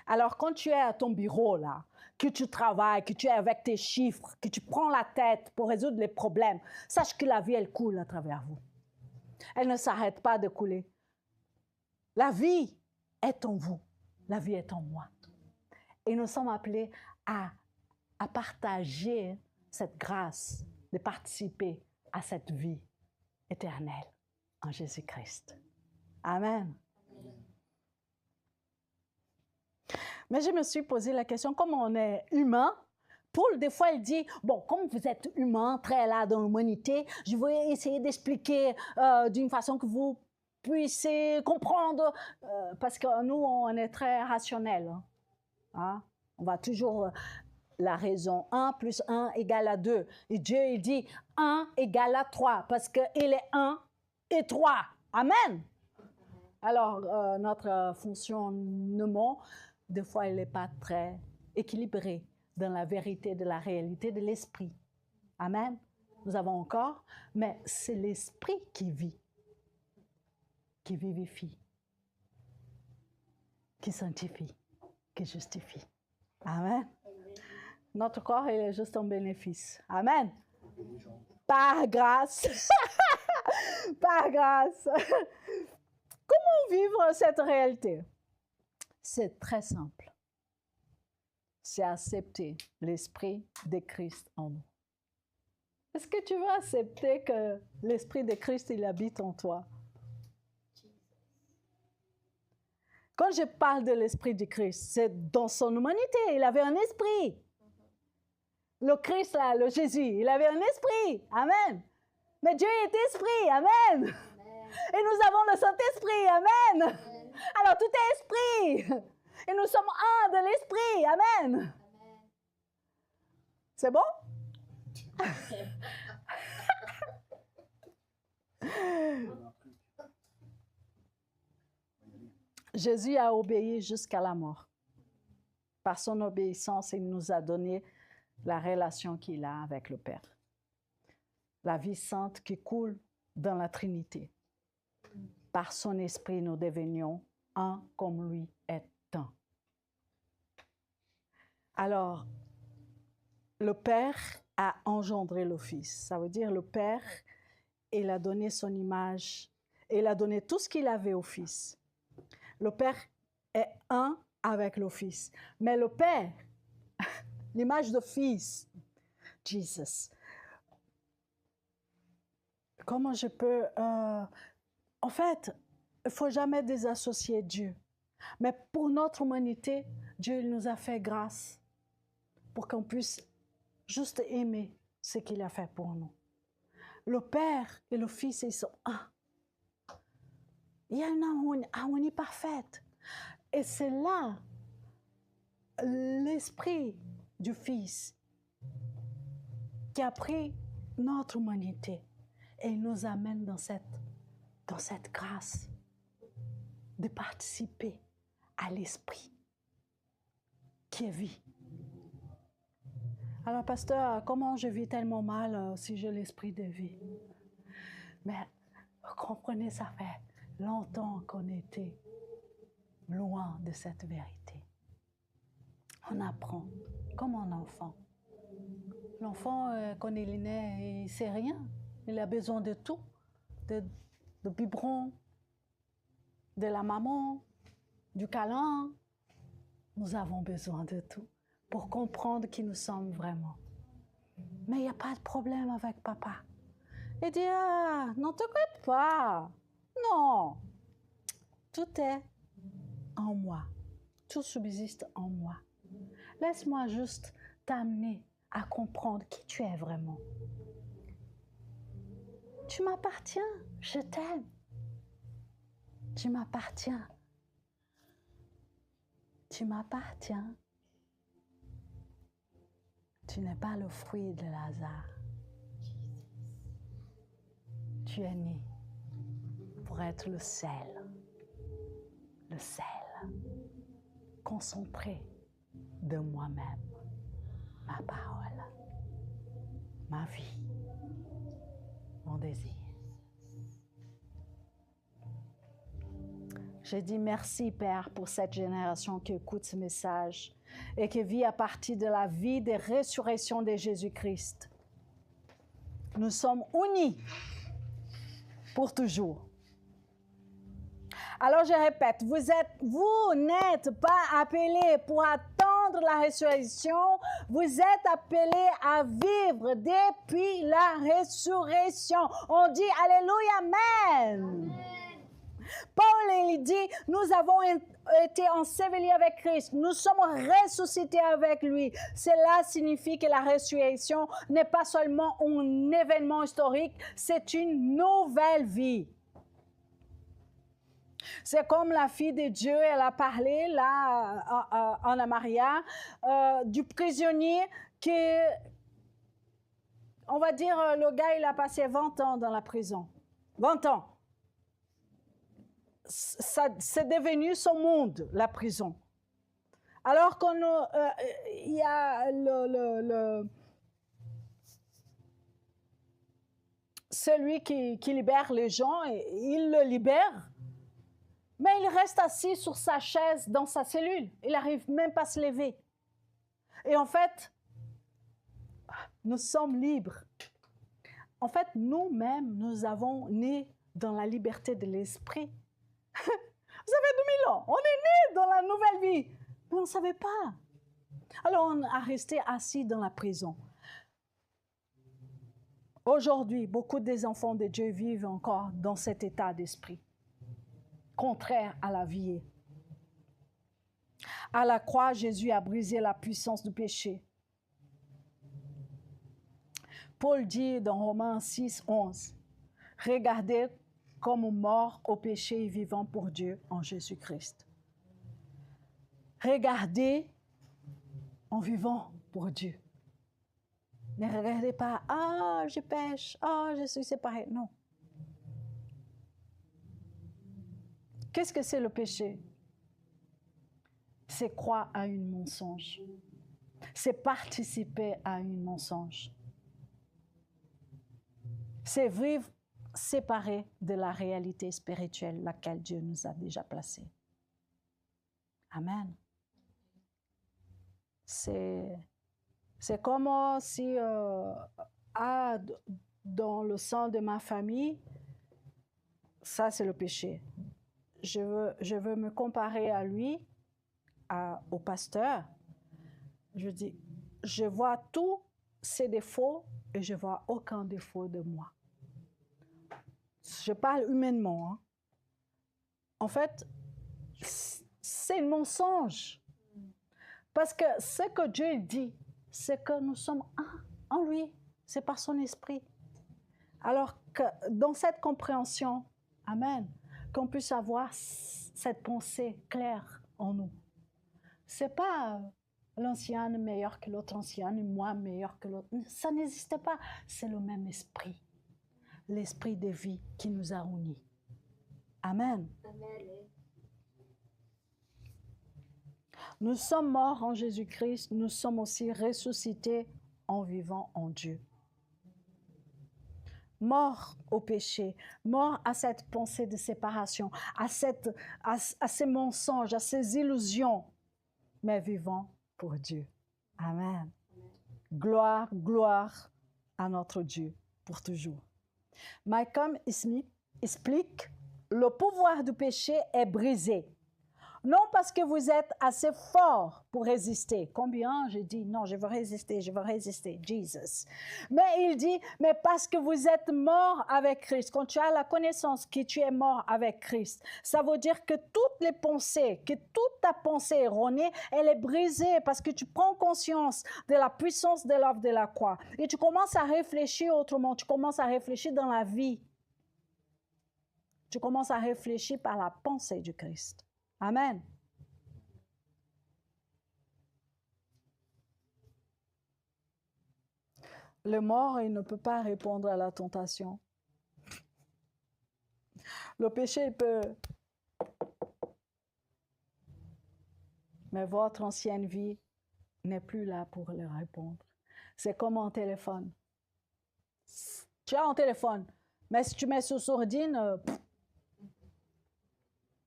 Alors, quand tu es à ton bureau, là, que tu travailles, que tu es avec tes chiffres, que tu prends la tête pour résoudre les problèmes, sache que la vie, elle coule à travers vous. Elle ne s'arrête pas de couler. La vie est en vous. La vie est en moi. Et nous sommes appelés à partager cette grâce, de participer à cette vie éternelle en Jésus-Christ. Amen. Mais je me suis posé la question, comme on est humain, Paul, des fois, il dit, bon, comme vous êtes humain, très là dans l'humanité, je vais essayer d'expliquer d'une façon que vous puissiez comprendre, parce que nous, on est très rationnel. Hein? On va toujours la raison. 1 plus 1 égale à 2. Et Dieu, il dit 1 égale à 3, parce qu'il est 1 et 3. Amen. Alors, notre fonctionnement, des fois, il n'est pas très équilibré dans la vérité de la réalité de l'esprit. Amen. Nous avons encore, mais c'est l'esprit qui vit, qui vivifie, qui sanctifie, qui justifie. Amen. Notre corps, il est juste un bénéfice. Amen. Par grâce. Par grâce. Comment vivre cette réalité? C'est très simple. C'est accepter l'esprit de Christ en nous. Est-ce que tu veux accepter que l'esprit de Christ, il habite en toi? Quand je parle de l'esprit de Christ, c'est dans son humanité. Il avait un esprit. Le Christ, là, le Jésus, il avait un esprit. Amen. Mais Dieu est esprit. Amen. Amen. Et nous avons le Saint-Esprit. Amen. Amen. Alors, tout est esprit. Et nous sommes un de l'esprit. Amen. C'est bon? Jésus a obéi jusqu'à la mort. Par son obéissance, il nous a donné la relation qu'il a avec le Père. La vie sainte qui coule dans la Trinité. Par son esprit, nous devenions un comme lui est un. Alors, le Père a engendré le Fils. Ça veut dire le Père, il a donné son image, il a donné tout ce qu'il avait au Fils. Le Père est un avec le Fils. Mais le Père, l'image de Fils, Jesus. Comment je peux... En fait, il ne faut jamais désassocier Dieu. Mais pour notre humanité, Dieu il nous a fait grâce pour qu'on puisse juste aimer ce qu'il a fait pour nous. Le Père et le Fils, ils sont un. Il y a une harmonie parfaite. Et c'est là l'esprit du Fils qui a pris notre humanité et il nous amène dans cette grâce de participer à l'esprit qui est vie. Alors, pasteur, comment je vis tellement mal si j'ai l'esprit de vie? Mais vous comprenez, ça fait longtemps qu'on était loin de cette vérité. On apprend comme un enfant. L'enfant, quand il est né, il ne sait rien. Il a besoin de tout, de biberon, de la maman, du câlin. Nous avons besoin de tout pour comprendre qui nous sommes vraiment. Mais il n'y a pas de problème avec papa. Il dit, ah, ne t'inquiète pas. Non, tout est en moi. Tout subsiste en moi. Laisse-moi juste t'amener à comprendre qui tu es vraiment. Tu m'appartiens, je t'aime. Tu m'appartiens. Tu m'appartiens. Tu n'es pas le fruit de Lazare. Tu es né pour être le sel concentré de moi-même, ma parole, ma vie, mon désir. Je dis merci, Père, pour cette génération qui écoute ce message et qui vit à partir de la vie de résurrection de Jésus-Christ. Nous sommes unis pour toujours. Alors je répète, vous n'êtes pas appelés pour attendre la résurrection, vous êtes appelés à vivre depuis la résurrection. On dit Alléluia, Amen. Paul, il dit, nous avons été ensevelis avec Christ, nous sommes ressuscités avec lui. Cela signifie que la résurrection n'est pas seulement un événement historique, c'est une nouvelle vie. C'est comme la fille de Dieu, elle a parlé là en Amaria, du prisonnier qui, on va dire, le gars il a passé 20 ans dans la prison. 20 ans. C'est devenu son monde, la prison. Alors qu'il y a celui qui libère les gens, il le libère, mais il reste assis sur sa chaise dans sa cellule. Il n'arrive même pas à se lever. Et en fait, nous sommes libres. En fait, nous-mêmes, nous avons né dans la liberté de l'esprit. Ça fait 2000 ans, on est né dans la nouvelle vie, mais on ne savait pas. Alors on a resté assis dans la prison. Aujourd'hui, beaucoup des enfants de Dieu vivent encore dans cet état d'esprit, contraire à la vie. À la croix, Jésus a brisé la puissance du péché. Paul dit dans Romains 6, 11, « Regardez comme mort au péché et vivant pour Dieu en Jésus-Christ. Regardez en vivant pour Dieu. Ne regardez pas, ah, je pêche, ah, je suis séparé. Non. Qu'est-ce que c'est le péché? C'est croire à un mensonge. C'est participer à un mensonge. C'est vivre séparé de la réalité spirituelle laquelle Dieu nous a déjà placés. Amen. C'est comme si dans le sang de ma famille, ça c'est le péché. Je veux me comparer à lui, au pasteur. Je dis, je vois tous ses défauts et je vois aucun défaut de moi. Je parle humainement. Hein. En fait, c'est un mensonge. Parce que ce que Dieu dit, c'est que nous sommes un en lui. C'est par son esprit. Alors que dans cette compréhension, amen, qu'on puisse avoir cette pensée claire en nous. C'est pas l'ancienne meilleur que l'autre ancienne, moi meilleur que l'autre. Ça n'existe pas. C'est le même esprit. L'esprit de vie qui nous a unis. Amen. Amen. Nous sommes morts en Jésus-Christ, nous sommes aussi ressuscités en vivant en Dieu. Morts au péché, morts à cette pensée de séparation, à ces mensonges, à ces illusions, mais vivant pour Dieu. Amen. Gloire, gloire à notre Dieu pour toujours. Malcolm Smith explique, le pouvoir du péché est brisé. Non parce que vous êtes assez fort pour résister. Combien je dis, non, je veux résister, Jesus. Mais il dit, mais parce que vous êtes mort avec Christ. Quand tu as la connaissance que tu es mort avec Christ, ça veut dire que toutes les pensées, que toute ta pensée erronée, elle est brisée parce que tu prends conscience de la puissance de l'œuvre de la croix. Et tu commences à réfléchir autrement, tu commences à réfléchir dans la vie. Tu commences à réfléchir par la pensée du Christ. Amen. Le mort, il ne peut pas répondre à la tentation. Le péché, il peut. Mais votre ancienne vie n'est plus là pour le répondre. C'est comme un téléphone. Tu as un téléphone, mais si tu mets sur sourdine, ne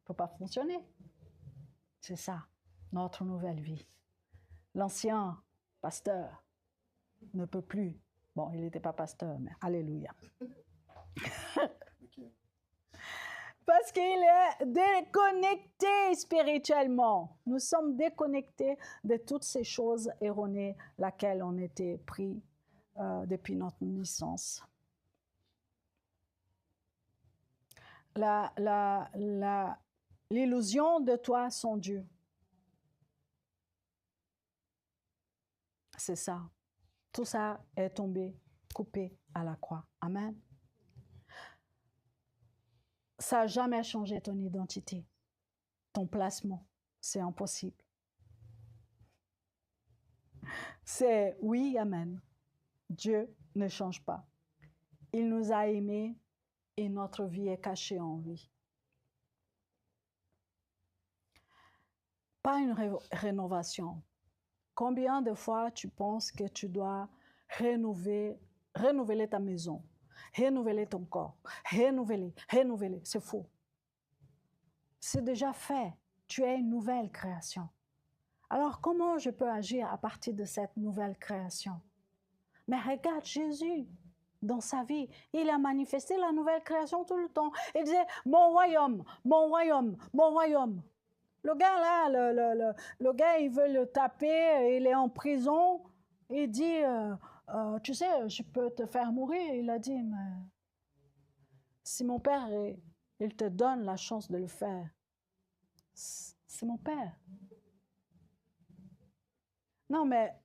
peut pas fonctionner. C'est ça, notre nouvelle vie. L'ancien pasteur ne peut plus. Bon, il n'était pas pasteur, mais alléluia. Parce qu'il est déconnecté spirituellement. Nous sommes déconnectés de toutes ces choses erronées laquelle on était pris depuis notre naissance. L'illusion de toi, son Dieu. C'est ça. Tout ça est tombé, coupé à la croix. Amen. Ça n'a jamais changé ton identité, ton placement. C'est impossible. C'est oui, amen. Dieu ne change pas. Il nous a aimés et notre vie est cachée en lui. Pas une rénovation. Combien de fois tu penses que tu dois renouveler ta maison, renouveler ton corps, renouveler, c'est faux. C'est déjà fait. Tu es une nouvelle création. Alors comment je peux agir à partir de cette nouvelle création? Mais regarde Jésus. Dans sa vie, il a manifesté la nouvelle création tout le temps. Il disait, mon royaume, mon royaume, mon royaume. Le gars là, le gars, il veut le taper, il est en prison. Il dit, tu sais, je peux te faire mourir. Il a dit, mais si mon père, il te donne la chance de le faire, c'est mon père. Non, mais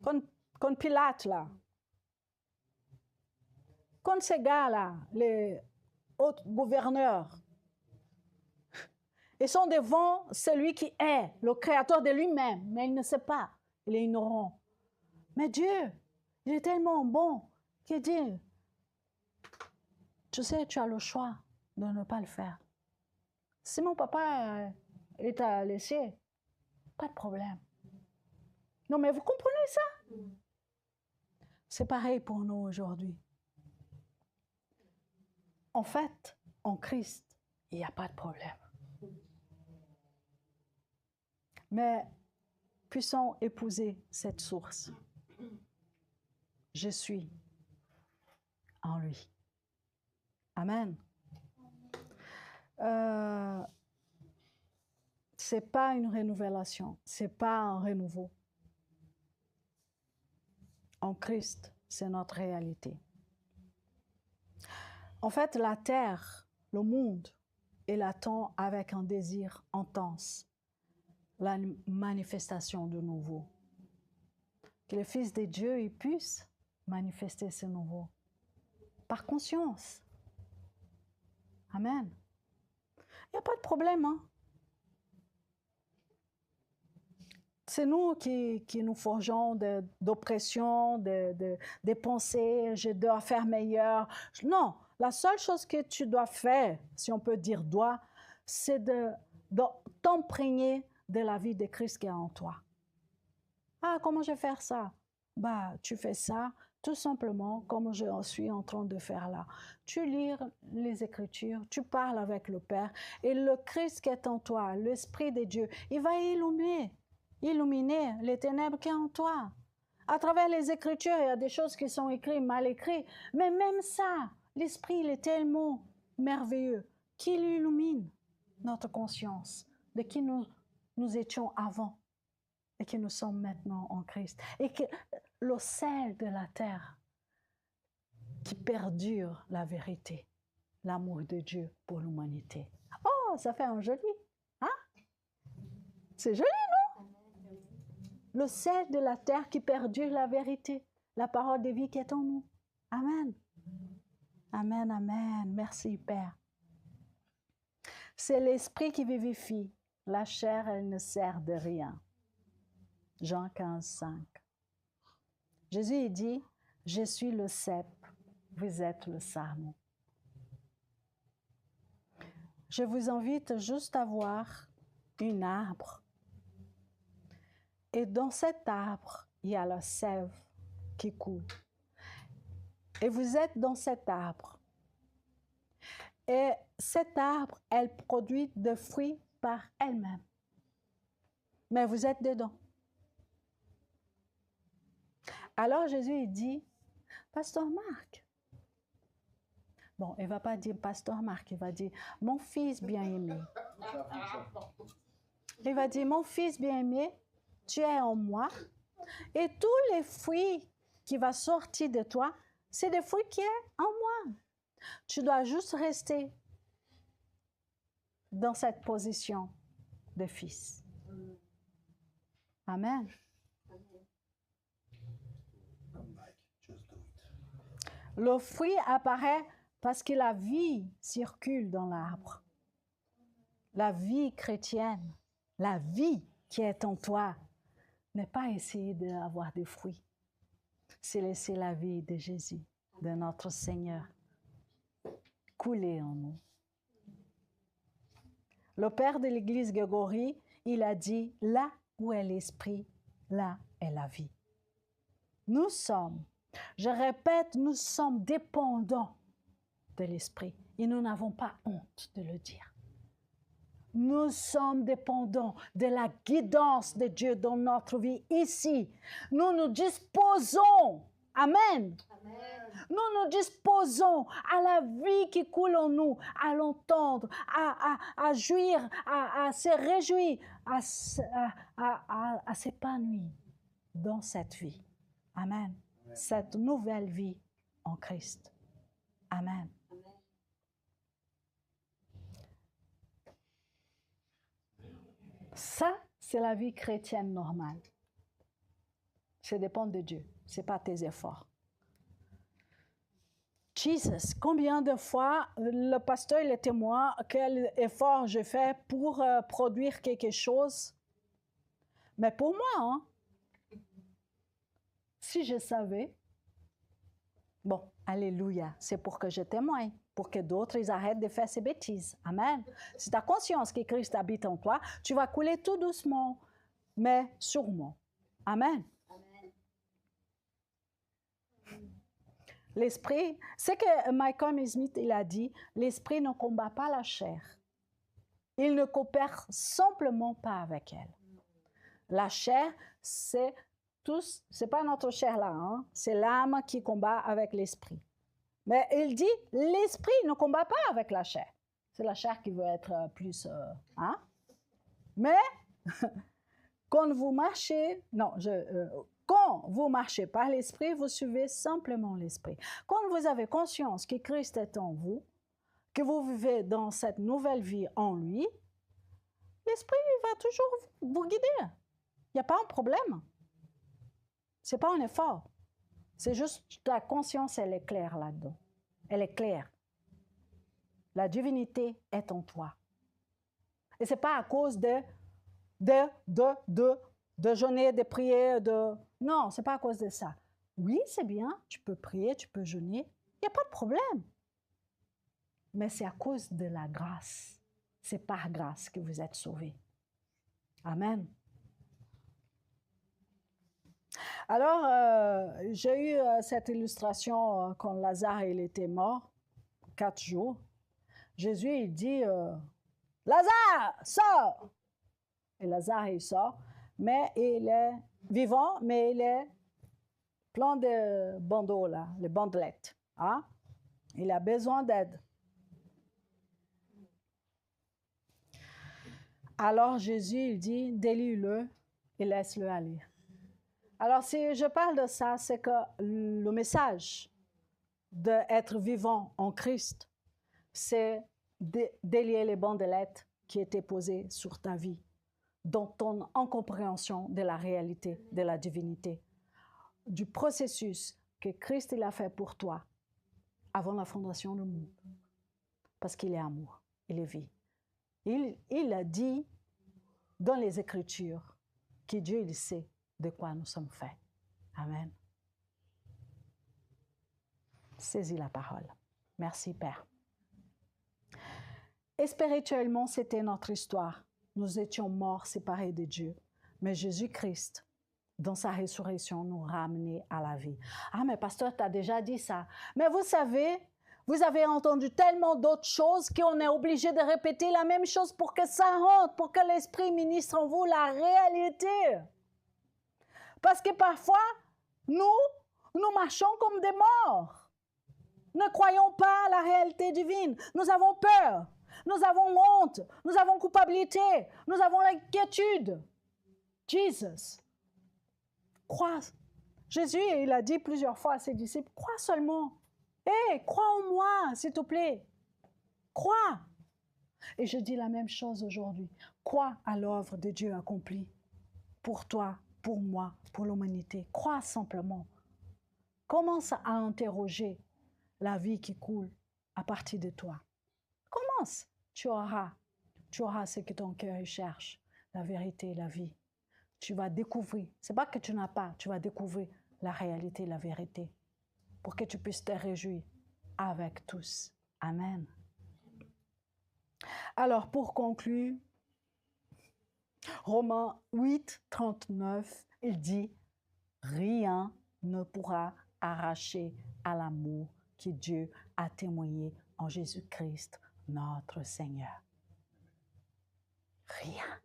quand Pilate là, quand ces gars-là, autres gouverneurs. Ils sont devant celui qui est le créateur de lui-même, mais il ne sait pas, il est ignorant. Mais Dieu, il est tellement bon qu'il dit, tu sais, tu as le choix de ne pas le faire. Si mon papa il t'a laissé, pas de problème. Non, mais vous comprenez ça? C'est pareil pour nous aujourd'hui. En fait, en Christ, il n'y a pas de problème. Mais puissons épouser cette source. Je suis en lui. Amen. C'est pas une rénovation, c'est pas un renouveau. En Christ, c'est notre réalité. En fait, la terre, le monde, il attend avec un désir intense la manifestation de nouveau. Que le Fils de Dieu il puisse manifester ce nouveau par conscience. Amen. Il n'y a pas de problème. Hein? C'est nous qui nous forgeons d'oppression, de pensées, je dois faire meilleur. Non, la seule chose que tu dois faire, si on peut dire dois, c'est de t'imprégner de la vie de Christ qui est en toi. Ah, comment je vais faire ça? Bah, tu fais ça tout simplement comme je suis en train de faire là. Tu lis les Écritures, tu parles avec le Père et le Christ qui est en toi, l'Esprit de Dieu, il va illuminer les ténèbres qui sont en toi. À travers les Écritures, il y a des choses qui sont écrites, mal écrites, mais même ça, l'Esprit, il est tellement merveilleux qu'il illumine notre conscience de qui nous étions avant et qui nous sommes maintenant en Christ. Et que le sel de la terre qui perdure la vérité, l'amour de Dieu pour l'humanité. Oh, ça fait un joli, hein? C'est joli, non? Le sel de la terre qui perdure la vérité, la parole de vie qui est en nous. Amen. Amen, amen. Merci, Père. C'est l'esprit qui vivifie. La chair, elle ne sert de rien. Jean 15, 5. Jésus il dit, je suis le cep, vous êtes le sarment. Je vous invite juste à voir un arbre. Et dans cet arbre, il y a la sève qui coule. Et vous êtes dans cet arbre. Et cet arbre, elle produit des fruits par elle-même. Mais vous êtes dedans. Alors Jésus il dit, Pasteur Marc. Bon, il ne va pas dire Pasteur Marc, il va dire mon fils bien-aimé. Il va dire mon fils bien-aimé, tu es en moi et tous les fruits qui vont sortir de toi, c'est des fruits qui sont en moi. Tu dois juste rester dans cette position de fils. Amen. Le fruit apparaît parce que la vie circule dans l'arbre. La vie chrétienne, la vie qui est en toi, n'est pas essayer d'avoir des fruits. C'est laisser la vie de Jésus, de notre Seigneur, couler en nous. Le père de l'église Grégory, il a dit, là où est l'esprit, là est la vie. Nous sommes, je répète, nous sommes dépendants de l'esprit et nous n'avons pas honte de le dire. Nous sommes dépendants de la guidance de Dieu dans notre vie ici. Nous nous disposons, amen. Amen. Nous nous disposons à la vie qui coule en nous, à l'entendre, à jouir, à se réjouir, à s'épanouir dans cette vie. Amen. Amen. Cette nouvelle vie en Christ. Amen. Amen. Ça, c'est la vie chrétienne normale. Ça dépend de Dieu. Ce n'est pas tes efforts. Jesus, combien de fois le pasteur il est témoin, quel effort je fais pour produire quelque chose. Mais pour moi, hein, si je savais, bon, alléluia, c'est pour que je témoigne, pour que d'autres ils arrêtent de faire ces bêtises. Amen. Si tu as conscience que Christ habite en toi, tu vas couler tout doucement, mais sûrement. Amen. L'esprit, c'est que Malcolm Smith il a dit, l'esprit ne combat pas la chair. Il ne coopère simplement pas avec elle. La chair, c'est pas notre chair là, hein? C'est l'âme qui combat avec l'esprit. Mais il dit, l'esprit ne combat pas avec la chair. C'est la chair qui veut être plus... hein? Mais quand vous marchez... quand vous marchez par l'esprit, vous suivez simplement l'esprit. Quand vous avez conscience que Christ est en vous, que vous vivez dans cette nouvelle vie en lui, l'esprit va toujours vous guider. Il n'y a pas un problème. Ce n'est pas un effort. C'est juste ta conscience, elle est claire là-dedans. Elle est claire. La divinité est en toi. Et ce n'est pas à cause de jeûner, de prier, Non, ce n'est pas à cause de ça. Oui, c'est bien, tu peux prier, tu peux jeûner. Il n'y a pas de problème. Mais c'est à cause de la grâce. C'est par grâce que vous êtes sauvés. Amen. Alors, j'ai eu cette illustration quand Lazare il était mort, 4 jours. Jésus, il dit, Lazare, sors! Et Lazare, il sort, mais il est vivant, mais il est plein de bandeaux, là, les bandelettes. Hein? Il a besoin d'aide. Alors Jésus, il dit, délie-le et laisse-le aller. Alors, si je parle de ça, c'est que le message d'être vivant en Christ, c'est délier les bandelettes qui étaient posées sur ta vie, dans ton incompréhension de la réalité, de la divinité, du processus que Christ il a fait pour toi avant la fondation du monde. Parce qu'il est amour, il est vie. Il a dit dans les Écritures que Dieu il sait de quoi nous sommes faits. Amen. Saisis la parole. Merci, Père. Et spirituellement, c'était notre histoire. Nous étions morts, séparés de Dieu. Mais Jésus-Christ, dans sa résurrection, nous ramenait à la vie. Ah, mais pasteur, tu as déjà dit ça. Mais vous savez, vous avez entendu tellement d'autres choses qu'on est obligé de répéter la même chose pour que ça rentre, pour que l'Esprit ministre en vous la réalité. Parce que parfois, nous marchons comme des morts. Ne croyons pas à la réalité divine. Nous avons peur. Nous avons honte. Nous avons culpabilité. Nous avons l'inquiétude. Jesus. Crois. Jésus, il a dit plusieurs fois à ses disciples, crois seulement. Crois en moi, s'il te plaît. Crois. Et je dis la même chose aujourd'hui. Crois à l'œuvre de Dieu accomplie pour toi, pour moi, pour l'humanité. Crois simplement. Commence à interroger la vie qui coule à partir de toi. Commence. Tu auras ce que ton cœur cherche, la vérité, la vie. Tu vas découvrir. C'est pas que tu n'as pas, tu vas découvrir la réalité, la vérité, pour que tu puisses te réjouir avec tous. Amen. Alors, pour conclure, Romains 8, 39, il dit « Rien ne pourra arracher à l'amour que Dieu a témoigné en Jésus-Christ, notre Seigneur. » Rien.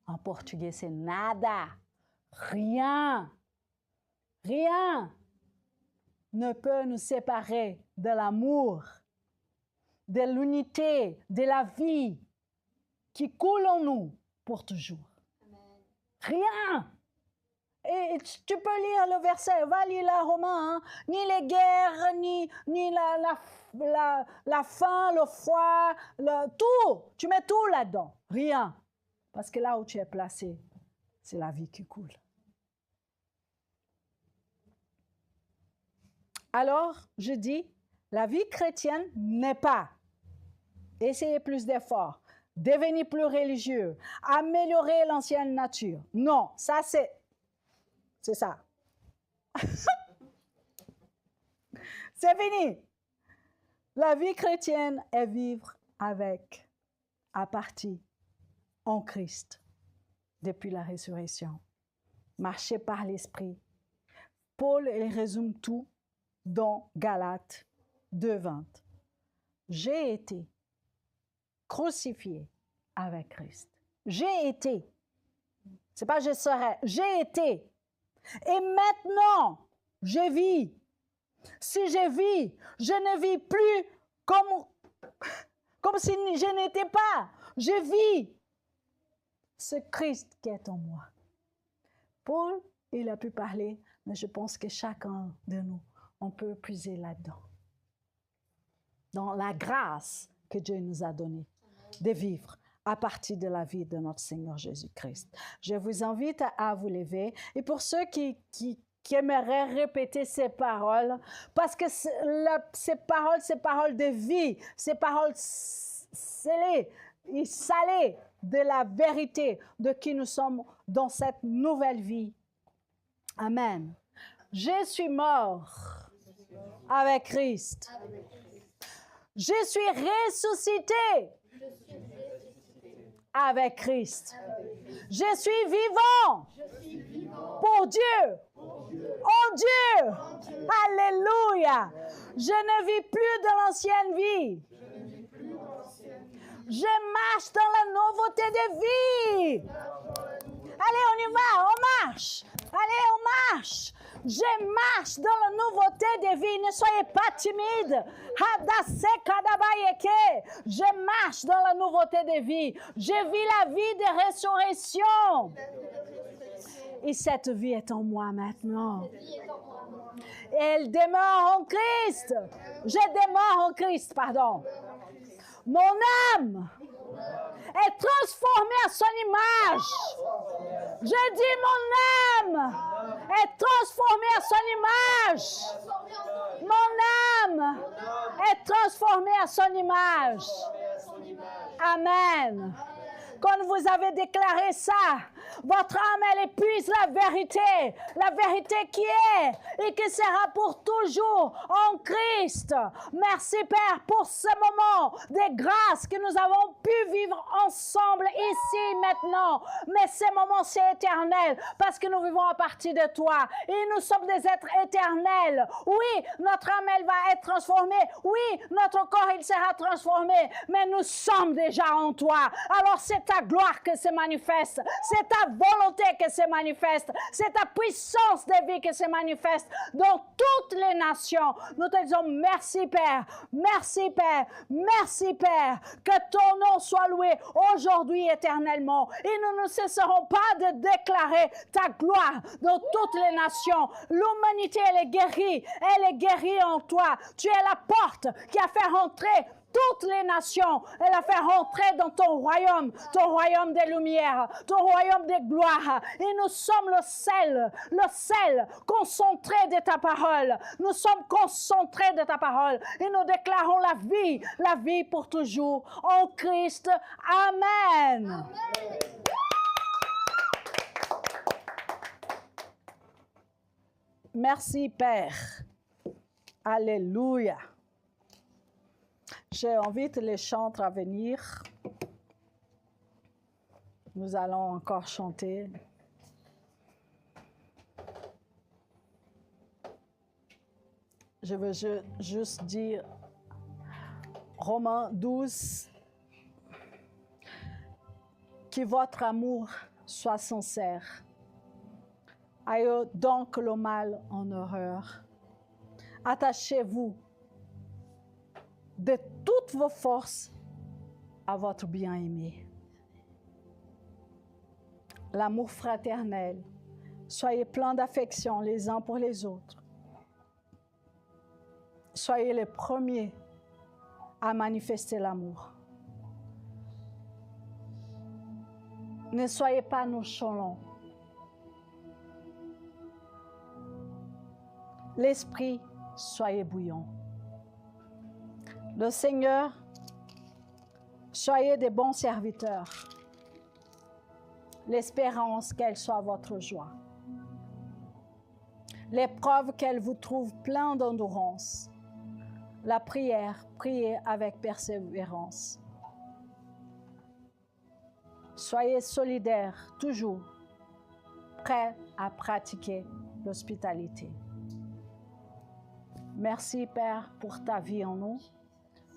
En portugais, c'est nada. Rien. Rien ne peut nous séparer de l'amour, de l'unité, de la vie qui coule en nous pour toujours. Amen. Rien. Et tu peux lire le verset, va lire la Romains, hein? Ni les guerres, ni la faim, le froid, tout. Tu mets tout là-dedans. Rien. Parce que là où tu es placé, c'est la vie qui coule. Alors, je dis, La vie chrétienne n'est pas essayer plus d'efforts, devenir plus religieux, améliorer l'ancienne nature. Non, ça c'est ça. C'est fini. La vie chrétienne est vivre avec, à partir, en Christ, depuis la résurrection. Marcher par l'Esprit. Paul il résume tout dans Galates 2:20. J'ai été crucifié avec Christ. J'ai été. C'est pas je serai. J'ai été. Et maintenant, je vis. Si je vis, je ne vis plus comme si je n'étais pas. Je vis. C'est Christ qui est en moi. Paul, il a pu parler, mais je pense que chacun de nous, on peut puiser là-dedans. Dans la grâce que Dieu nous a donnée de vivre à partir de la vie de notre Seigneur Jésus-Christ. Je vous invite à vous lever. Et pour ceux qui aimeraient répéter ces paroles, parce que ces paroles de vie, ces paroles scellées et salées de la vérité de qui nous sommes dans cette nouvelle vie. Amen. Je suis mort avec Christ. Je suis ressuscité avec Christ. Je suis vivant pour Dieu. Oh Dieu. Alléluia. Je ne vis plus de l'ancienne vie. Je marche dans la nouveauté de vie. Allez, on y va, on marche. Allez, on marche. Je marche dans la nouveauté de vie. Ne soyez pas timide. Je marche dans la nouveauté de vie. Je vis la vie de résurrection. Et cette vie est en moi maintenant. Elle demeure en Christ. Je demeure en Christ, pardon. Mon âme est transformée à son image. Je dis mon âme est transformée à son image. Mon âme est transformée à son image. Amen. Quand vous avez déclaré ça, votre âme, elle épuise la vérité qui est et qui sera pour toujours en Christ. Merci Père pour ce moment de grâce que nous avons pu vivre ensemble ici maintenant. Mais ces moments, c'est éternel parce que nous vivons à partir de toi et nous sommes des êtres éternels. Oui, notre âme, elle va être transformée. Oui, notre corps, il sera transformé. Mais nous sommes déjà en toi. Alors c'est ta gloire que se manifeste, c'est ta volonté que se manifeste, c'est ta puissance de vie que se manifeste dans toutes les nations. Nous te disons merci Père, merci Père, merci Père, que ton nom soit loué aujourd'hui éternellement. Et nous ne cesserons pas de déclarer ta gloire dans toutes les nations. L'humanité, elle est guérie en toi. Tu es la porte qui a fait rentrer toutes les nations. Elle a fait rentrer dans ton royaume des lumières, ton royaume des gloires. Et nous sommes le sel concentré de ta parole. Nous sommes concentrés de ta parole. Et nous déclarons la vie pour toujours en Christ. Amen. Amen. Merci Père. Alléluia. J'invite les chantres à venir. Nous allons encore chanter. Je veux juste dire Romains 12, que votre amour soit sincère. Ayez donc le mal en horreur. Attachez-vous de toutes vos forces à votre bien-aimé. L'amour fraternel. Soyez pleins d'affection les uns pour les autres. Soyez les premiers à manifester l'amour. Ne soyez pas nonchalants. L'esprit, soyez bouillant. Le Seigneur, soyez des bons serviteurs. L'espérance, qu'elle soit votre joie. L'épreuve, qu'elle vous trouve plein d'endurance. La prière, priez avec persévérance. Soyez solidaires, toujours, prêts à pratiquer l'hospitalité. Merci, Père, pour ta vie en nous.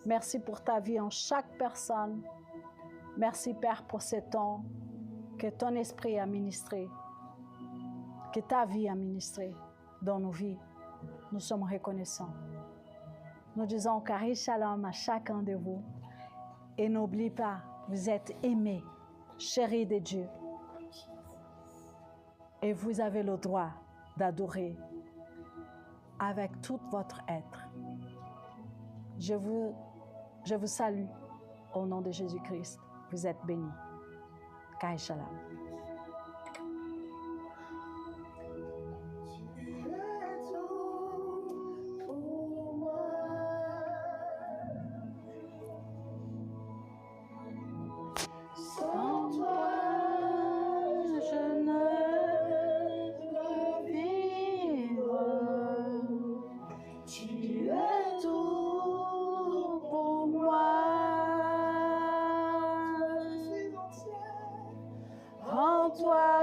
Merci pour ta vie en chaque personne. Merci, Père, pour ce temps que ton esprit a ministré, que ta vie a ministré dans nos vies. Nous sommes reconnaissants. Nous disons Kari Shalom à chacun de vous. Et n'oublie pas, vous êtes aimés, chéris de Dieu. Et vous avez le droit d'adorer avec tout votre être. Je vous salue au nom de Jésus-Christ. Vous êtes bénis. Kari Shalom.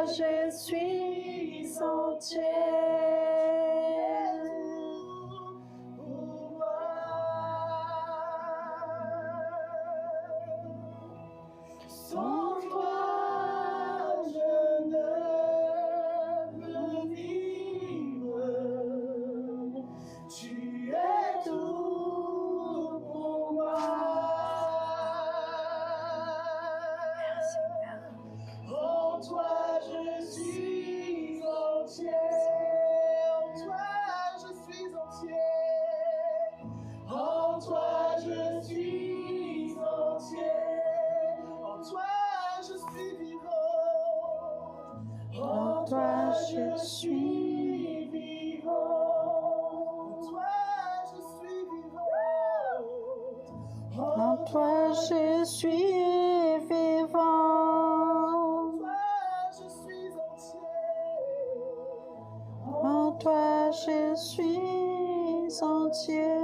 Je suis entière. Pour moi. Sans toi, je ne peux vivre. Tu es tout pour moi. Merci, Père. En toi, je suis entière. En toi, je suis entière. En toi, je suis entière. En toi, je suis vivant. En toi, je suis vivant. En toi, je suis vivant. En toi, je suis vivant. En toi, je suis entier.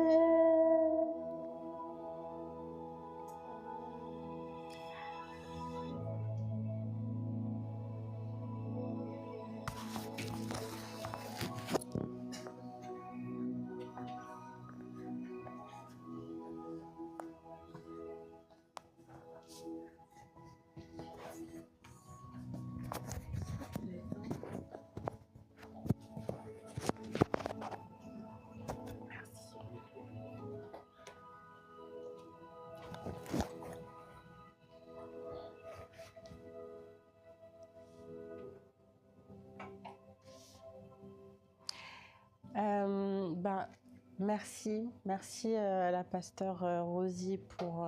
Merci la pasteure Rosie pour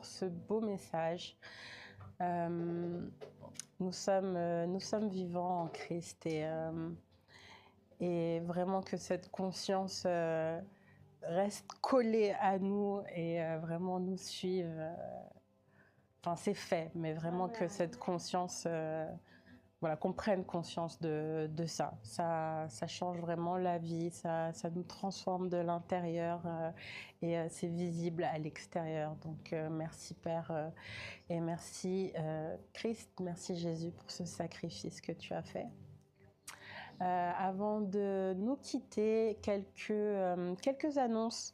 ce beau message. Nous sommes vivants en Christ et vraiment que cette conscience reste collée à nous et vraiment nous suive. Enfin, c'est fait, mais vraiment que cette conscience... Voilà, qu'on prenne conscience de ça. Ça change vraiment la vie, ça nous transforme de l'intérieur et c'est visible à l'extérieur. Donc merci Père et merci Christ, merci Jésus pour ce sacrifice que tu as fait. Avant de nous quitter, quelques annonces.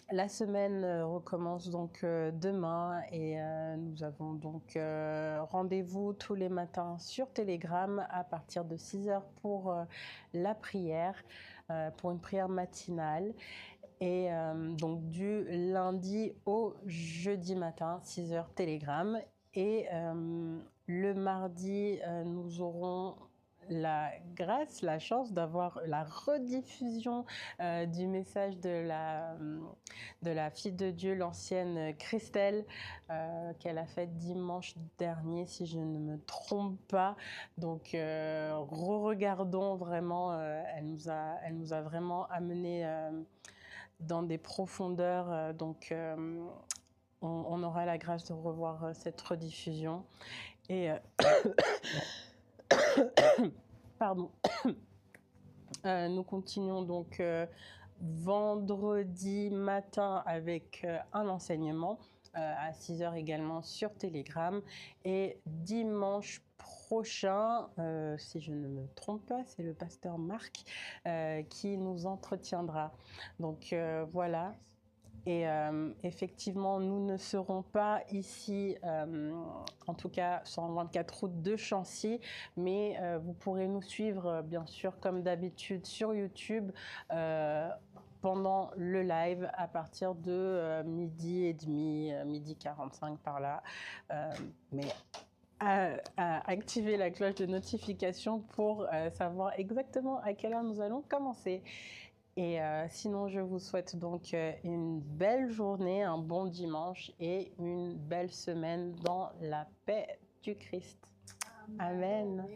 La semaine recommence donc demain et nous avons donc rendez-vous tous les matins sur Telegram à partir de 6h pour la prière, pour une prière matinale. Et donc du lundi au jeudi matin, 6h Telegram. Et le mardi, nous aurons la grâce, la chance d'avoir la rediffusion du message de la fille de Dieu, l'ancienne Christelle, qu'elle a fait dimanche dernier, si je ne me trompe pas. Donc, re-regardons vraiment, elle nous a vraiment amené dans des profondeurs. Donc, on aura la grâce de revoir cette rediffusion. Et pardon. Nous continuons donc vendredi matin avec un enseignement à 6h également sur Telegram. Et dimanche prochain, si je ne me trompe pas, c'est le pasteur Marc qui nous entretiendra. Donc voilà. Et effectivement, nous ne serons pas ici, en tout cas sur le 24 août de Chancy, mais vous pourrez nous suivre, bien sûr, comme d'habitude, sur YouTube pendant le live à partir de midi et demi, midi 45 par là. Mais à activer la cloche de notification pour savoir exactement à quelle heure nous allons commencer. Et sinon, je vous souhaite donc une belle journée, un bon dimanche et une belle semaine dans la paix du Christ. Amen. Amen.